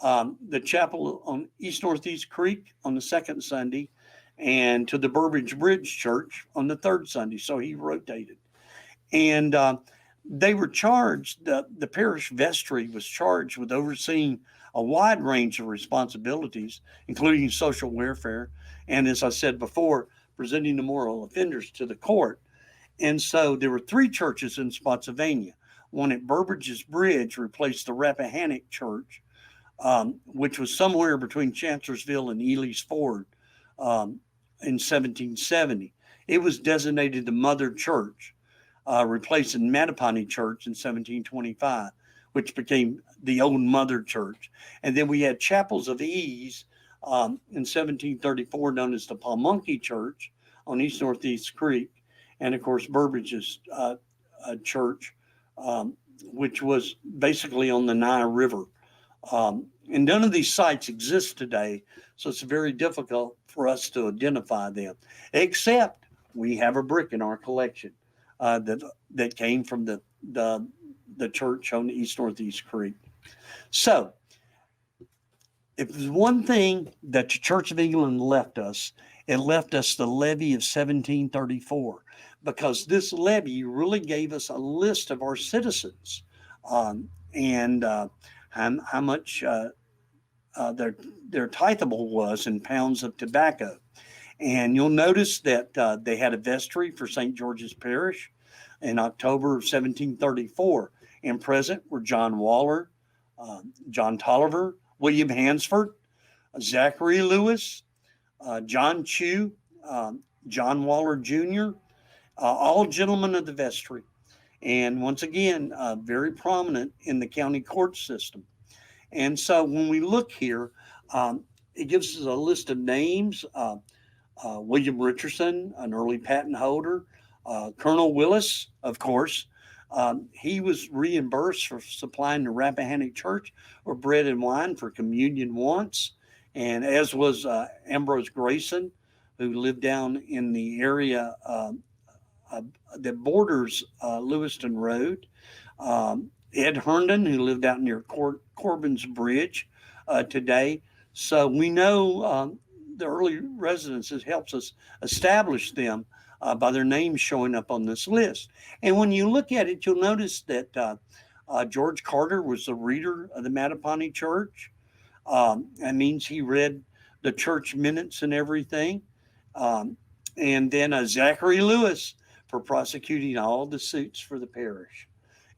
the chapel on East Northeast Creek on the second Sunday, and to the Burbridge Bridge Church on the third Sunday. So he rotated. And they were charged, the parish vestry was charged with overseeing a wide range of responsibilities, including social welfare, and as I said before, presenting the moral offenders to the court. And so there were three churches in Spotsylvania. One at Burbridge's Bridge replaced the Rappahannock Church, which was somewhere between Chancellorsville and Ely's Ford in 1770. It was designated the Mother Church, replacing Mattapony Church in 1725, which became the old Mother Church. And then we had chapels of ease in 1734, known as the Pamunkey Church on East Northeast Creek, and of course Burbridge's church, which was basically on the Nye River. And none of these sites exist today, so it's very difficult for us to identify them, except we have a brick in our collection that came from the church on East Northeast Creek. So, if there's one thing that the Church of England left us, it left us the levy of 1734, because this levy really gave us a list of our citizens and how much their tithable was in pounds of tobacco. And you'll notice that they had a vestry for St. George's Parish in October of 1734. And present were John Waller, John Tolliver, William Hansford, Zachary Lewis, John Chew, John Waller Jr., all gentlemen of the vestry. And once again, very prominent in the county court system. And so when we look here, it gives us a list of names. William Richardson, an early patent holder. Colonel Willis, of course, he was reimbursed for supplying the Rappahannock Church with bread and wine for communion once, and as was Ambrose Grayson, who lived down in the area that borders Lewiston Road. Ed Herndon, who lived out near Corbin's Bridge today. So we know the early residences helps us establish them by their names showing up on this list. And when you look at it, you'll notice that George Carter was the reader of the Mattapony Church. That means he read the church minutes and everything. And then Zachary Lewis for prosecuting all the suits for the parish.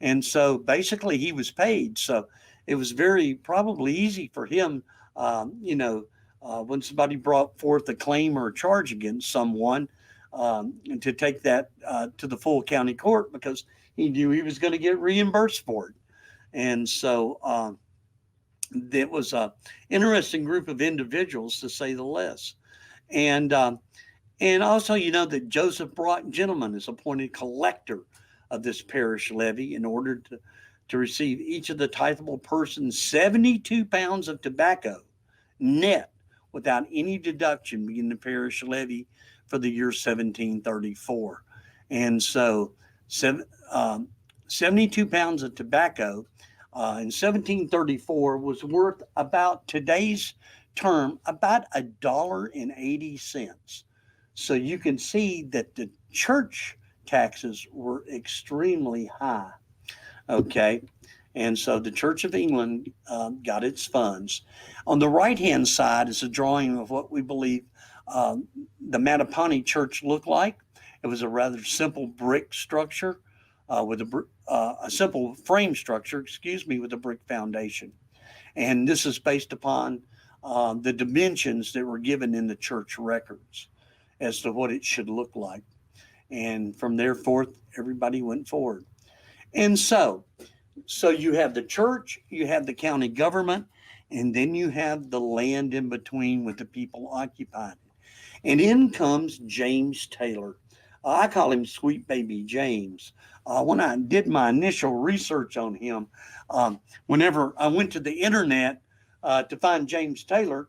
And so basically he was paid. So it was very probably easy for him, when somebody brought forth a claim or a charge against someone, to take that to the full county court, because he knew he was going to get reimbursed for it. And so it was an interesting group of individuals, to say the least. And also, that Joseph Brock, gentleman, is appointed collector of this parish levy in order to receive each of the tithable persons 72 pounds of tobacco net without any deduction being the parish levy for the year 1734. And so, 72 pounds of tobacco in 1734 was worth about today's term about $1.80. So you can see that the church taxes were extremely high. Okay. And so the Church of England got its funds. On the right hand side is a drawing of what we believe the Mattaponi Church looked like. It was a rather simple brick structure with a simple frame structure, with a brick foundation. And this is based upon the dimensions that were given in the church records as to what it should look like. And from there forth, everybody went forward. And so you have the church, you have the county government, and then you have the land in between with the people occupying it. And in comes James Taylor. I call him Sweet Baby James. When I did my initial research on him, whenever I went to the internet to find James Taylor,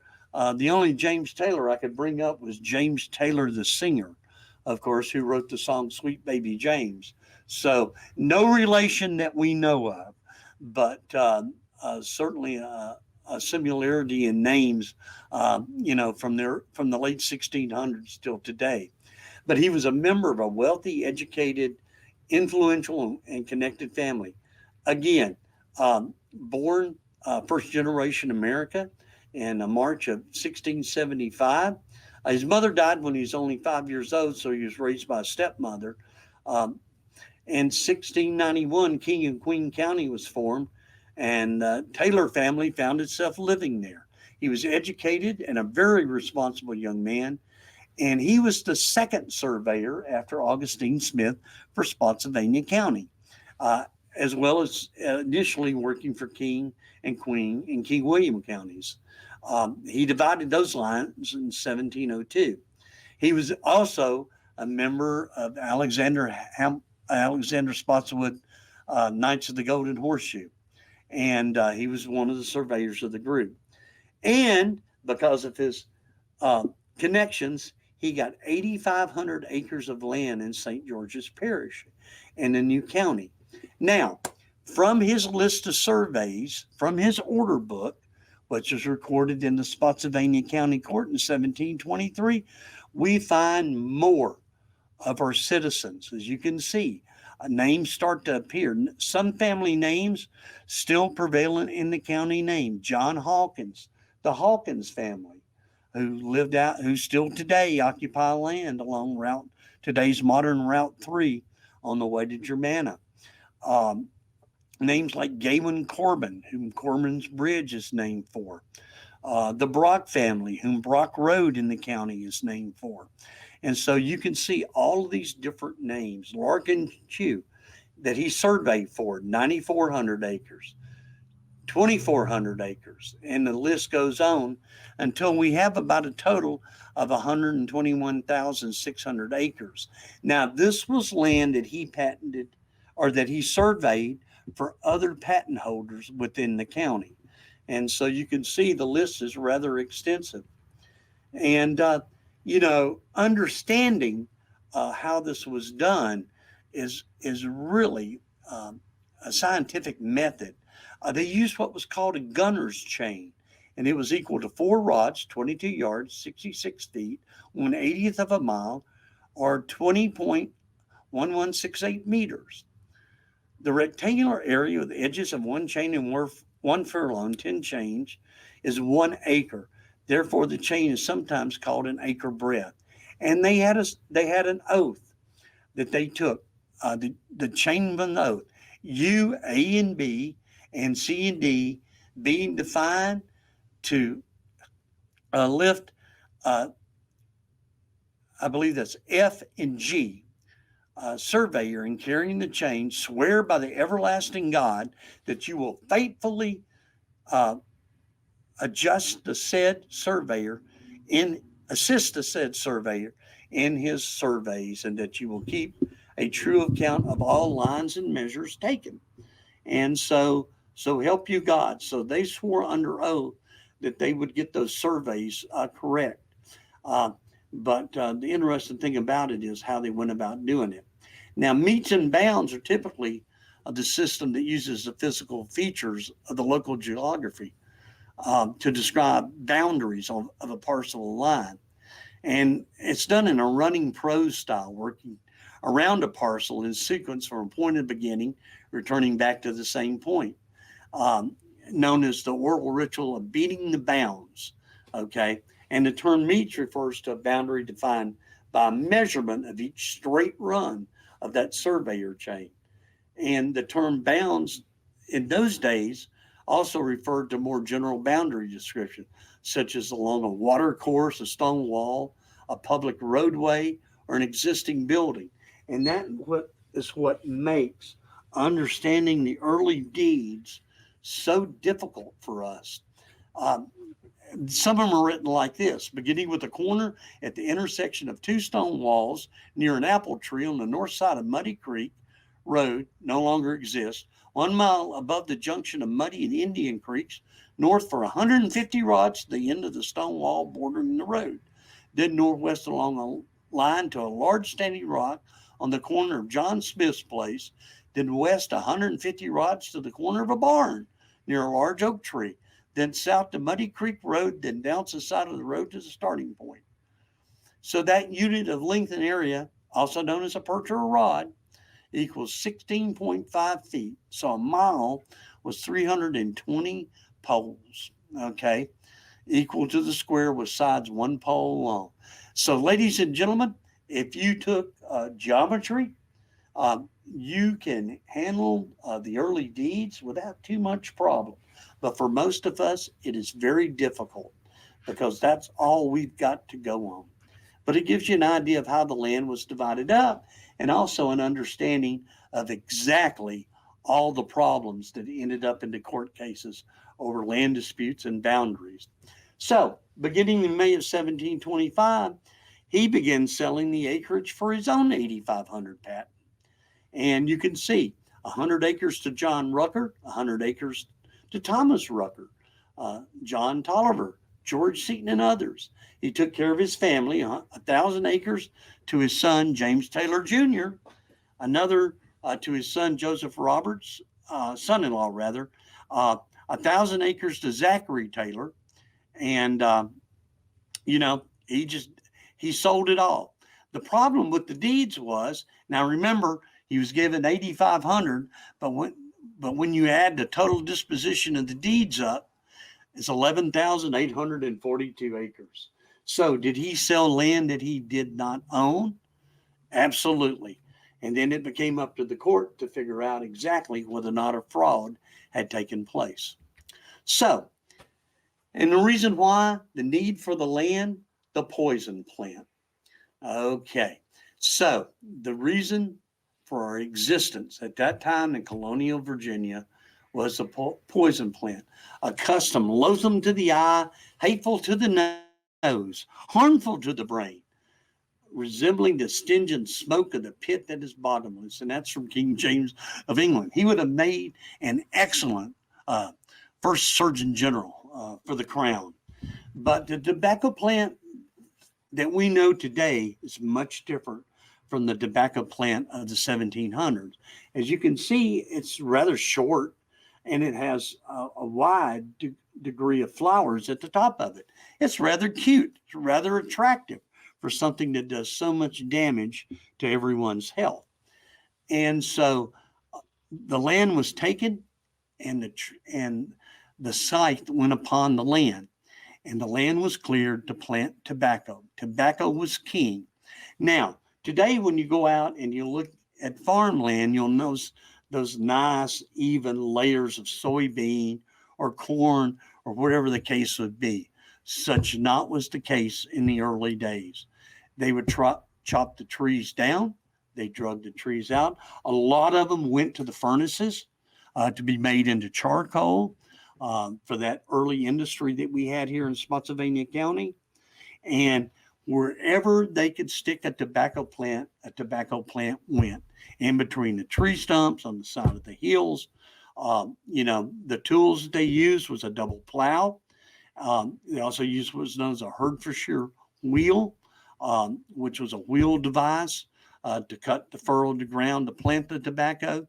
the only James Taylor I could bring up was James Taylor, the singer, of course, who wrote the song Sweet Baby James. So no relation that we know of, but certainly a similarity in names, from the late 1600s till today. But he was a member of a wealthy, educated, influential, and connected family. Again, born first generation America in March of 1675. His mother died when he was only 5 years old, so he was raised by a stepmother. In 1691, King and Queen County was formed, and the Taylor family found itself living there. He was educated and a very responsible young man, and he was the second surveyor after Augustine Smith for Spotsylvania County, as well as initially working for King and Queen and King William counties. He divided those lines in 1702. He was also a member of Alexander Spotswood Knights of the Golden Horseshoe, and he was one of the surveyors of the group. And because of his connections, he got 8,500 acres of land in St. George's Parish in the new county. Now, from his list of surveys, from his order book, which was recorded in the Spotsylvania County Court in 1723, we find more of our citizens. As you can see, names start to appear. Some family names still prevalent in the county name. John Hawkins, the Hawkins family, who still today occupy land along today's modern Route 3 on the way to Germanna. Names like Gawain Corbin, whom Corbin's Bridge is named for. The Brock family, whom Brock Road in the county is named for. And so you can see all of these different names. Larkin Chew, that he surveyed for, 9,400 acres, 2,400 acres, and the list goes on until we have about a total of 121,600 acres. Now, this was land that he patented or that he surveyed for other patent holders within the county. And so you can see the list is rather extensive. And, understanding how this was done is really a scientific method. They used what was called a gunner's chain, and it was equal to 4 rods, 22 yards, 66 feet, 1/80th of a mile, or 20.1168 meters. The rectangular area of the edges of one chain and one furlong, 10 chains, is 1 acre. Therefore, the chain is sometimes called an acre breadth. And they had an oath that they took, the chain of an oath. U, A, and B, and C and D being defined to lift, I believe that's F and G, surveyor in carrying the chain, swear by the everlasting God that you will faithfully assist the said surveyor in his surveys, and that you will keep a true account of all lines and measures taken. And so help you God. So they swore under oath that they would get those surveys correct. Uh, but the interesting thing about it is how they went about doing it. Now, meets and bounds are typically the system that uses the physical features of the local geography to describe boundaries of a parcel of land. And it's done in a running prose style, working around a parcel in sequence from a point of beginning, returning back to the same point, um, known as the oral ritual of beating the bounds. Okay. And the term meets refers to a boundary defined by measurement of each straight run of that surveyor chain. And the term bounds in those days also referred to more general boundary description, such as along a water course, a stone wall, a public roadway, or an existing building. And that is what makes understanding the early deeds so difficult for us. Um, some of them are written like this: beginning with a corner at the intersection of two stone walls near an apple tree on the north side of Muddy Creek Road, no longer exists, 1 mile above the junction of Muddy and Indian Creeks, north for 150 rods to the end of the stone wall bordering the road, then northwest along a line to a large standing rock on the corner of John Smith's place, then west 150 rods to the corner of a barn near a large oak tree, then south to Muddy Creek Road, then down the side of the road to the starting point. So that unit of length and area, also known as a perch or a rod, equals 16.5 feet. So a mile was 320 poles, okay, equal to the square with sides 1 pole long. So, ladies and gentlemen, if you took geometry, you can handle the early deeds without too much problem. But for most of us, it is very difficult because that's all we've got to go on. But it gives you an idea of how the land was divided up and also an understanding of exactly all the problems that ended up in the court cases over land disputes and boundaries. So, beginning in May of 1725, he began selling the acreage for his own 8,500 patent. And you can see 100 acres to John Rucker, 100 acres to Thomas Rucker, John Tolliver, George Seaton, and others. He took care of his family, 1,000 acres to his son, James Taylor Jr., another to his son, Joseph Roberts, son-in-law rather, 1,000 acres to Zachary Taylor. And, he sold it all. The problem with the deeds was, now remember, he was given 8,500, but when you add the total disposition of the deeds up, it's 11,842 acres. So did he sell land that he did not own? Absolutely. And then it became up to the court to figure out exactly whether or not a fraud had taken place. So, and the reason why, the need for the land, the poison plant. Okay, so the reason for our existence at that time in colonial Virginia was the poison plant, a custom loathsome to the eye, hateful to the nose, harmful to the brain, resembling the stingent smoke of the pit that is bottomless. And that's from King James of England. He would have made an excellent first Surgeon General for the crown. But the tobacco plant that we know today is much different from the tobacco plant of the 1700s. As you can see, it's rather short and it has a wide degree of flowers at the top of it. It's rather cute, it's rather attractive for something that does so much damage to everyone's health. And so the land was taken and the scythe went upon the land. And the land was cleared to plant tobacco. Tobacco was king. Now, today when you go out and you look at farmland, you'll notice those nice, even layers of soybean or corn or whatever the case would be. Such not was the case in the early days. They would chop the trees down. They drug the trees out. A lot of them went to the furnaces to be made into charcoal. For that early industry that we had here in Spotsylvania County. And wherever they could stick a tobacco plant went. In between the tree stumps, on the side of the hills. The tools that they used was a double plow. They also used what was known as a Hertfordshire wheel, which was a wheel device to cut the furrow of the ground to plant the tobacco.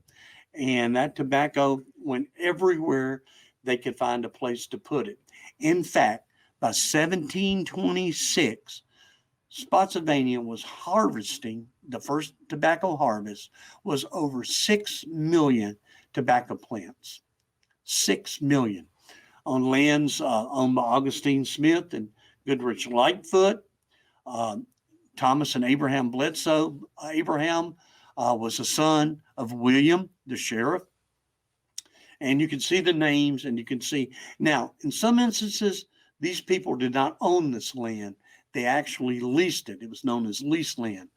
And that tobacco went everywhere they could find a place to put it. In fact, by 1726, Spotsylvania was harvesting, the first tobacco harvest was over 6 million tobacco plants. 6 million on lands owned by Augustine Smith and Goodrich Lightfoot. Thomas and Abraham Bledsoe. Abraham was the son of William, the sheriff. And you can see the names, and you can see now, in some instances, these people did not own this land. They actually leased it. It was known as lease land.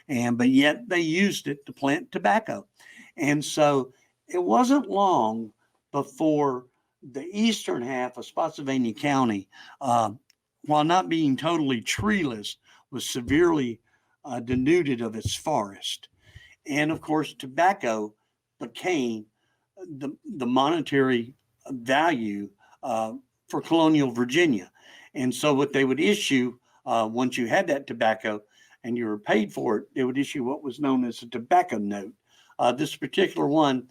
But yet they used it to plant tobacco. And so it wasn't long before the eastern half of Spotsylvania County, while not being totally treeless, was severely denuded of its forest. And of course, tobacco became the monetary value for colonial Virginia. And so what they would issue, once you had that tobacco and you were paid for it, they would issue what was known as a tobacco note. This particular one,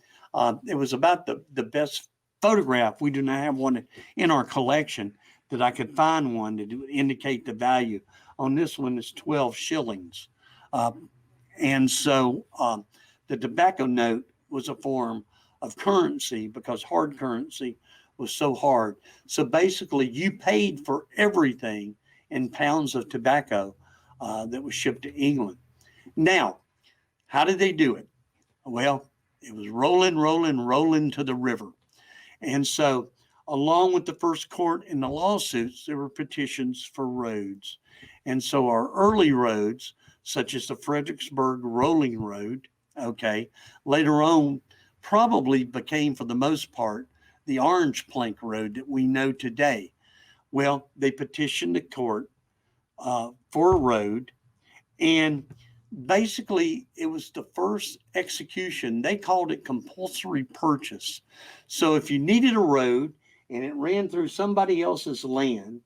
it was about the best photograph. We do not have one in our collection that I could find one that would indicate the value. On this one, it's 12 shillings. And so the tobacco note was a form of currency because hard currency was so hard. So basically, you paid for everything in pounds of tobacco that was shipped to England. Now, how did they do it? Well, it was rolling to the river. And so, along with the first court and the lawsuits, there were petitions for roads. And so, our early roads, such as the Fredericksburg Rolling Road, later on probably became, for the most part, the Orange Plank Road that we know today. Well, they petitioned the court for a road, and basically it was the first execution. They called it compulsory purchase. So if you needed a road and it ran through somebody else's land,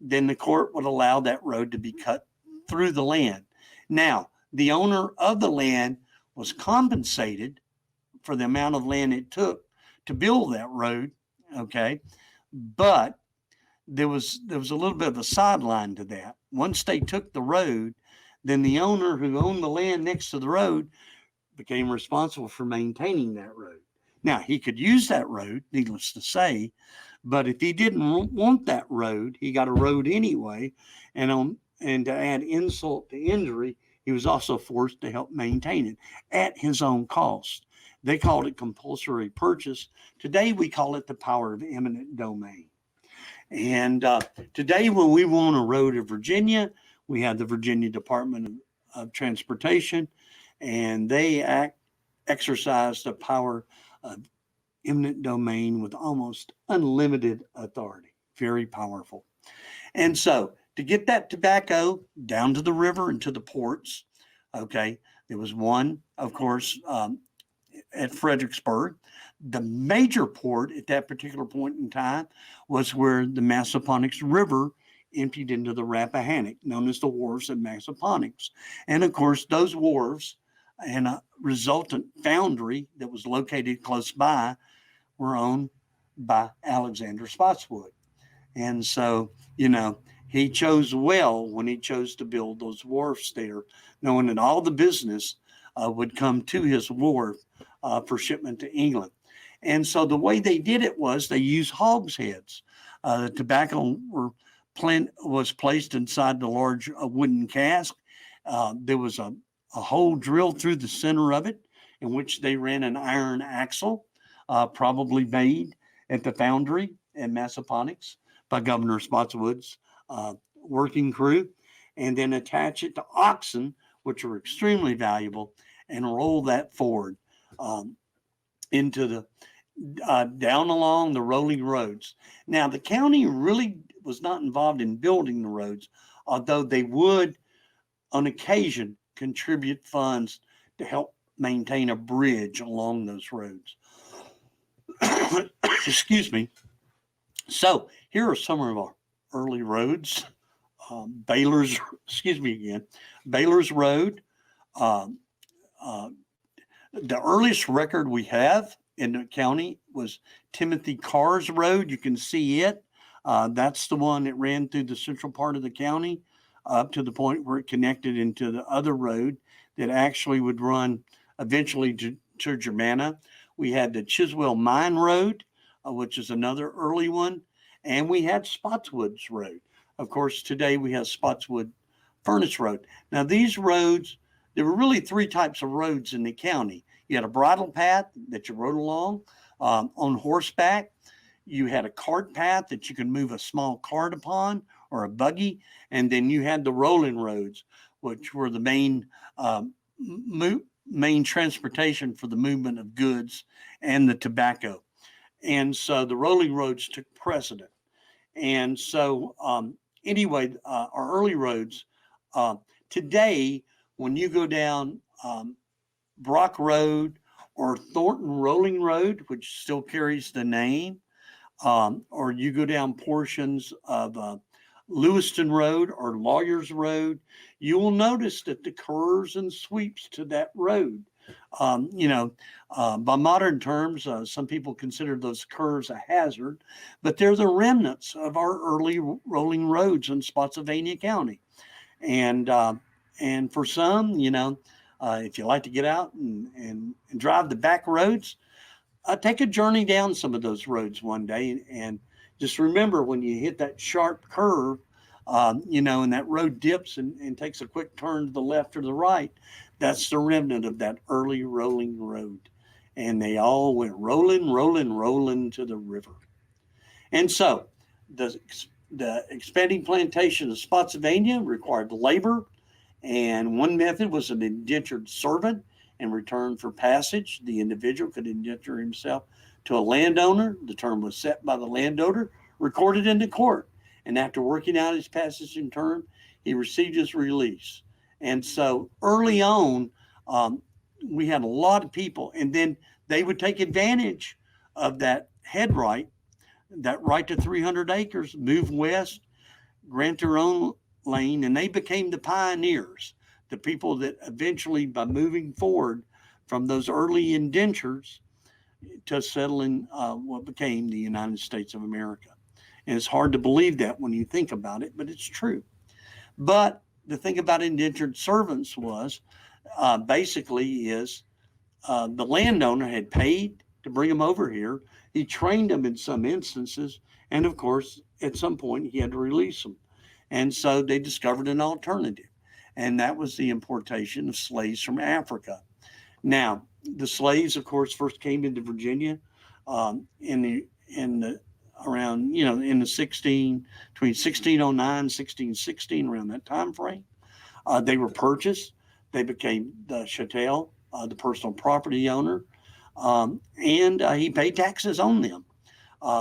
then the court would allow that road to be cut through the land. Now, the owner of the land was compensated for the amount of land it took to build that road, but there was a little bit of a sideline to that. Once they took the road, then the owner who owned the land next to the road became responsible for maintaining that road. Now, he could use that road, needless to say, but if he didn't want that road, he got a road anyway. And to add insult to injury, he was also forced to help maintain it at his own cost. They called it compulsory purchase. Today, we call it the power of eminent domain. And today, when we want a road in Virginia, we have the Virginia Department of Transportation, and they exercise the power of eminent domain with almost unlimited authority. Very powerful. And so, to get that tobacco down to the river and to the ports, there was one, of course, at Fredericksburg. The major port at that particular point in time was where the Massaponax River emptied into the Rappahannock, known as the wharves at Massaponax. And of course, those wharves and a resultant foundry that was located close by were owned by Alexander Spotswood. And so, he chose well when he chose to build those wharfs there, knowing that all the business would come to his wharf for shipment to England. And so the way they did it was they used hogsheads. The tobacco was placed inside the large wooden cask. There was a hole drilled through the center of it in which they ran an iron axle, probably made at the foundry in Massaponax by Governor Spotswood's working crew, and then attach it to oxen, which are extremely valuable, and roll that forward into the down along the rolling roads. Now, the county really was not involved in building the roads, although they would, on occasion, contribute funds to help maintain a bridge along those roads. Excuse me. So here are some of our early roads. Baylor's, excuse me again, Baylor's Road. Um, uh, the earliest record we have in the county was Timothy Carr's Road. You can see it. That's the one that ran through the central part of the county up to the point where it connected into the other road that actually would run eventually to Germanna. We had the Chiswell Mine Road, which is another early one, and we had Spotswood's Road. Of course, today we have Spotswood Furnace Road. Now, these roads, there were really three types of roads in the county. You had a bridle path that you rode along on horseback. You had a cart path that you could move a small cart upon or a buggy. And then you had the rolling roads, which were the main transportation for the movement of goods and the tobacco. And so the rolling roads took precedent. And so, anyway, our early roads, today, when you go down Brock Road or Thornton Rolling Road, which still carries the name, or you go down portions of Lewiston Road or Lawyers Road, you will notice that the curves and sweeps to that road, by modern terms, some people consider those curves a hazard, but they're the remnants of our early rolling roads in Spotsylvania County. And for some, if you like to get out and drive the back roads, take a journey down some of those roads one day. And just remember when you hit that sharp curve, and that road dips and takes a quick turn to the left or the right, that's the remnant of that early rolling road. And they all went rolling, rolling, rolling to the river. And so the expanding plantation of Spotsylvania required labor, and one method was an indentured servant. In return for passage, the individual could indenture himself to a landowner. The term was set by the landowner, recorded in the court. And after working out his passage in term, he received his release. And so early on, we had a lot of people, and then they would take advantage of that head right, that right to 300 acres, move west, grant their own lane, and they became the pioneers, the people that eventually, by moving forward from those early indentures to settle in what became the United States of America. And it's hard to believe that when you think about it, but it's true. But the thing about indentured servants was basically is the landowner had paid to bring them over here. He trained them in some instances. And of course, at some point, he had to release them. And so they discovered an alternative. And that was the importation of slaves from Africa. Now, the slaves, of course, first came into Virginia in the around, in the between 1609 1616, around that time frame. They were purchased. They became the chattel, the personal property owner, and he paid taxes on them.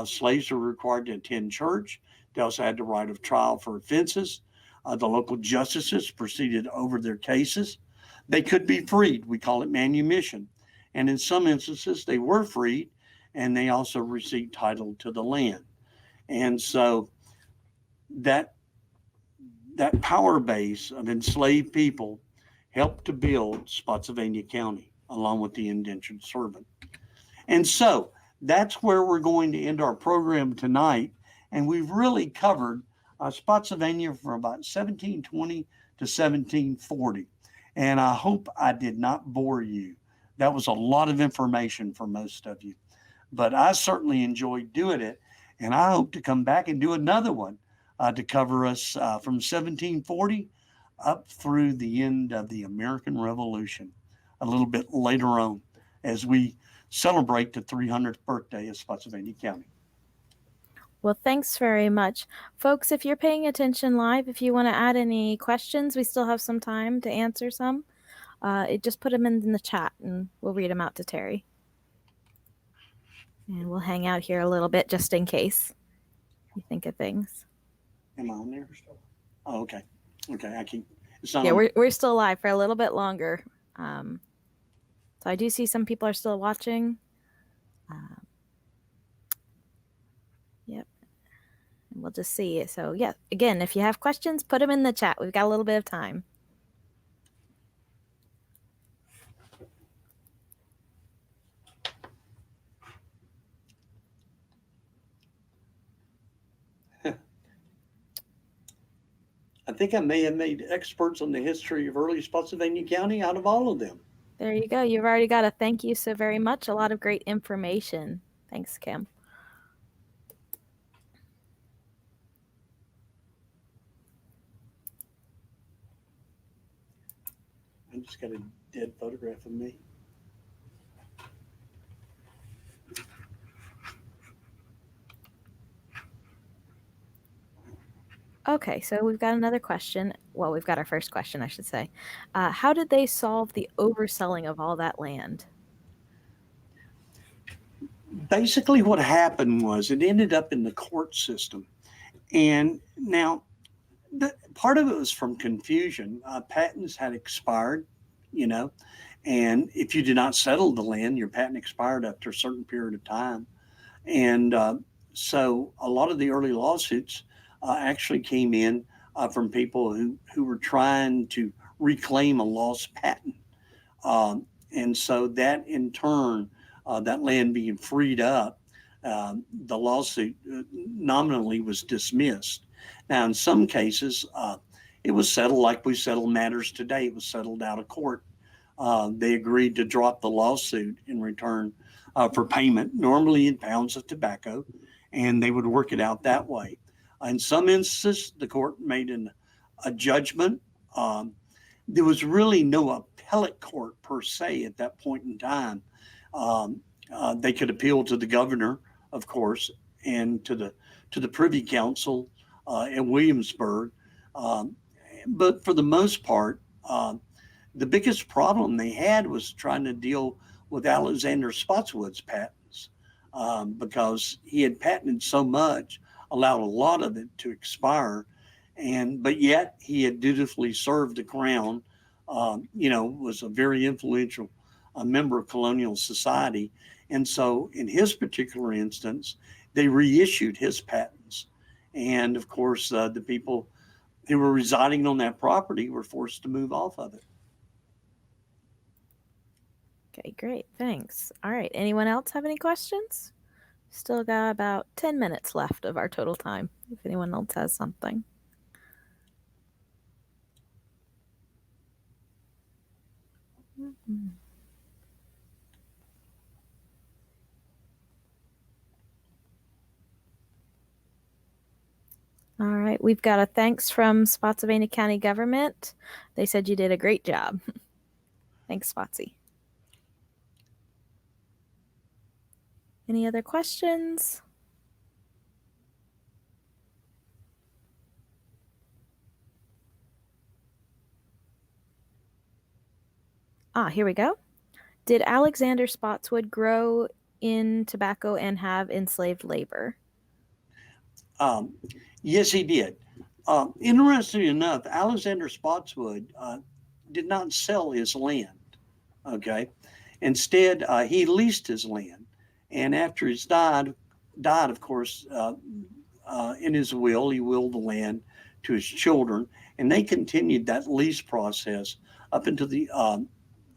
Slaves were required to attend church. They also had the right of trial for offenses. The local justices proceeded over their cases. They could be freed. We call it manumission. And in some instances, they were freed, and they also received title to the land. And so that power base of enslaved people helped to build Spotsylvania County, along with the indentured servant. And so that's where we're going to end our program tonight. And we've really covered Spotsylvania from about 1720 to 1740. And I hope I did not bore you. That was a lot of information for most of you. But I certainly enjoyed doing it. And I hope to come back and do another one to cover us from 1740 up through the end of the American Revolution a little bit later on as we celebrate the 300th birthday of Spotsylvania County. Well, thanks very much. Folks, if you're paying attention live, if you want to add any questions, we still have some time to answer some. Just put them in the chat and we'll read them out to Terry. And we'll hang out here a little bit just in case you think of things. Am I on there still? Oh, okay. Okay, I can. We're still live for a little bit longer. So I do see some people are still watching. Yep. we'll just see. So yeah, again, if you have questions, put them in the chat. We've got a little bit of time. I think I may have made experts on the history of early Spotsylvania County out of all of them. There you go. You've already got a thank you so very much. A lot of great information. Thanks, Kim. I just got a dead photograph of me. Okay, so we've got another question. Well, we've got our first question, I should say. How did they solve the overselling of all that land? Basically, what happened was it ended up in the court system. And now, part of it was from confusion. Patents had expired, you know, and if you did not settle the land, your patent expired after a certain period of time. And so a lot of the early lawsuits actually came in from people who were trying to reclaim a lost patent. And so that in turn, that land being freed up, the lawsuit nominally was dismissed. Now, in some cases, it was settled like we settle matters today. It was settled out of court. They agreed to drop the lawsuit in return for payment, normally in pounds of tobacco, and they would work it out that way. In some instances, the court made a judgment. There was really no appellate court per se at that point in time. They could appeal to the governor, of course, and to the Privy Council in Williamsburg. But for the most part, the biggest problem they had was trying to deal with Alexander Spotswood's patents because he had patented so much, allowed a lot of it to expire, but yet he had dutifully served the crown. Was a very influential member of colonial society, and so in his particular instance, they reissued his patents, and of course, the people who were residing on that property were forced to move off of it. Okay, great. Thanks. All right. Anyone else have any questions? Still got about 10 minutes left of our total time, if anyone else has something. Mm-hmm. All right. We've got a thanks from Spotsylvania County government. They said you did a great job. Thanks, Spotsy. Any other questions? Here we go. Did Alexander Spotswood grow in tobacco and have enslaved labor? Yes, he did. Interestingly enough, Alexander Spotswood did not sell his land. Okay, instead he leased his land, and after he died, of course, in his will, he willed the land to his children, and they continued that lease process up into the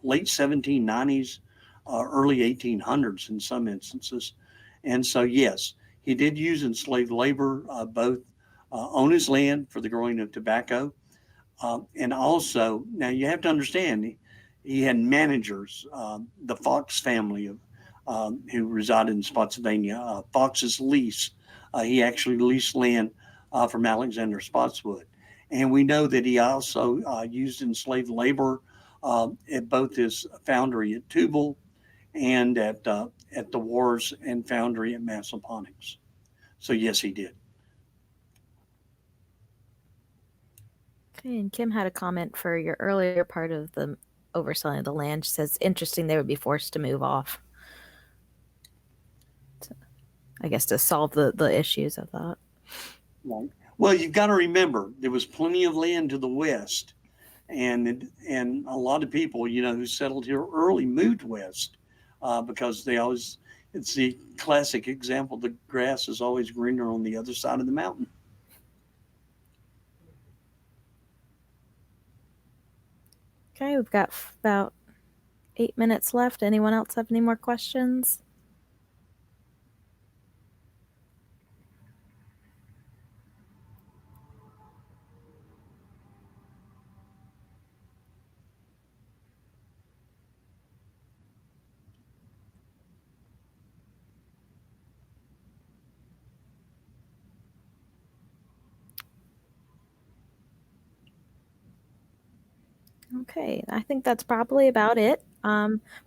late 1790s, early 1800s in some instances. And so, yes, he did use enslaved labor both on his land for the growing of tobacco. And also, now you have to understand, he had managers, the Fox family who resided in Spotsylvania, Fox's lease. He actually leased land from Alexander Spotswood. And we know that he also used enslaved labor at both his foundry at Tubal and at the wharves and foundry at Massaponax. So yes, he did. Okay, and Kim had a comment for your earlier part of the overselling of the land. She says, interesting they would be forced to move off. I guess to solve the issues of that. Right. Well, you've got to remember, there was plenty of land to the west. And a lot of people, who settled here early moved west because it's the classic example, the grass is always greener on the other side of the mountain. Okay, we've got about 8 minutes left. Anyone else have any more questions? Okay, I think that's probably about it.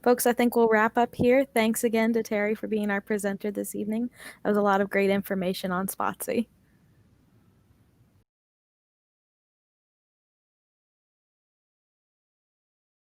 Folks, I think we'll wrap up here. Thanks again to Terry for being our presenter this evening. That was a lot of great information on Spotsy.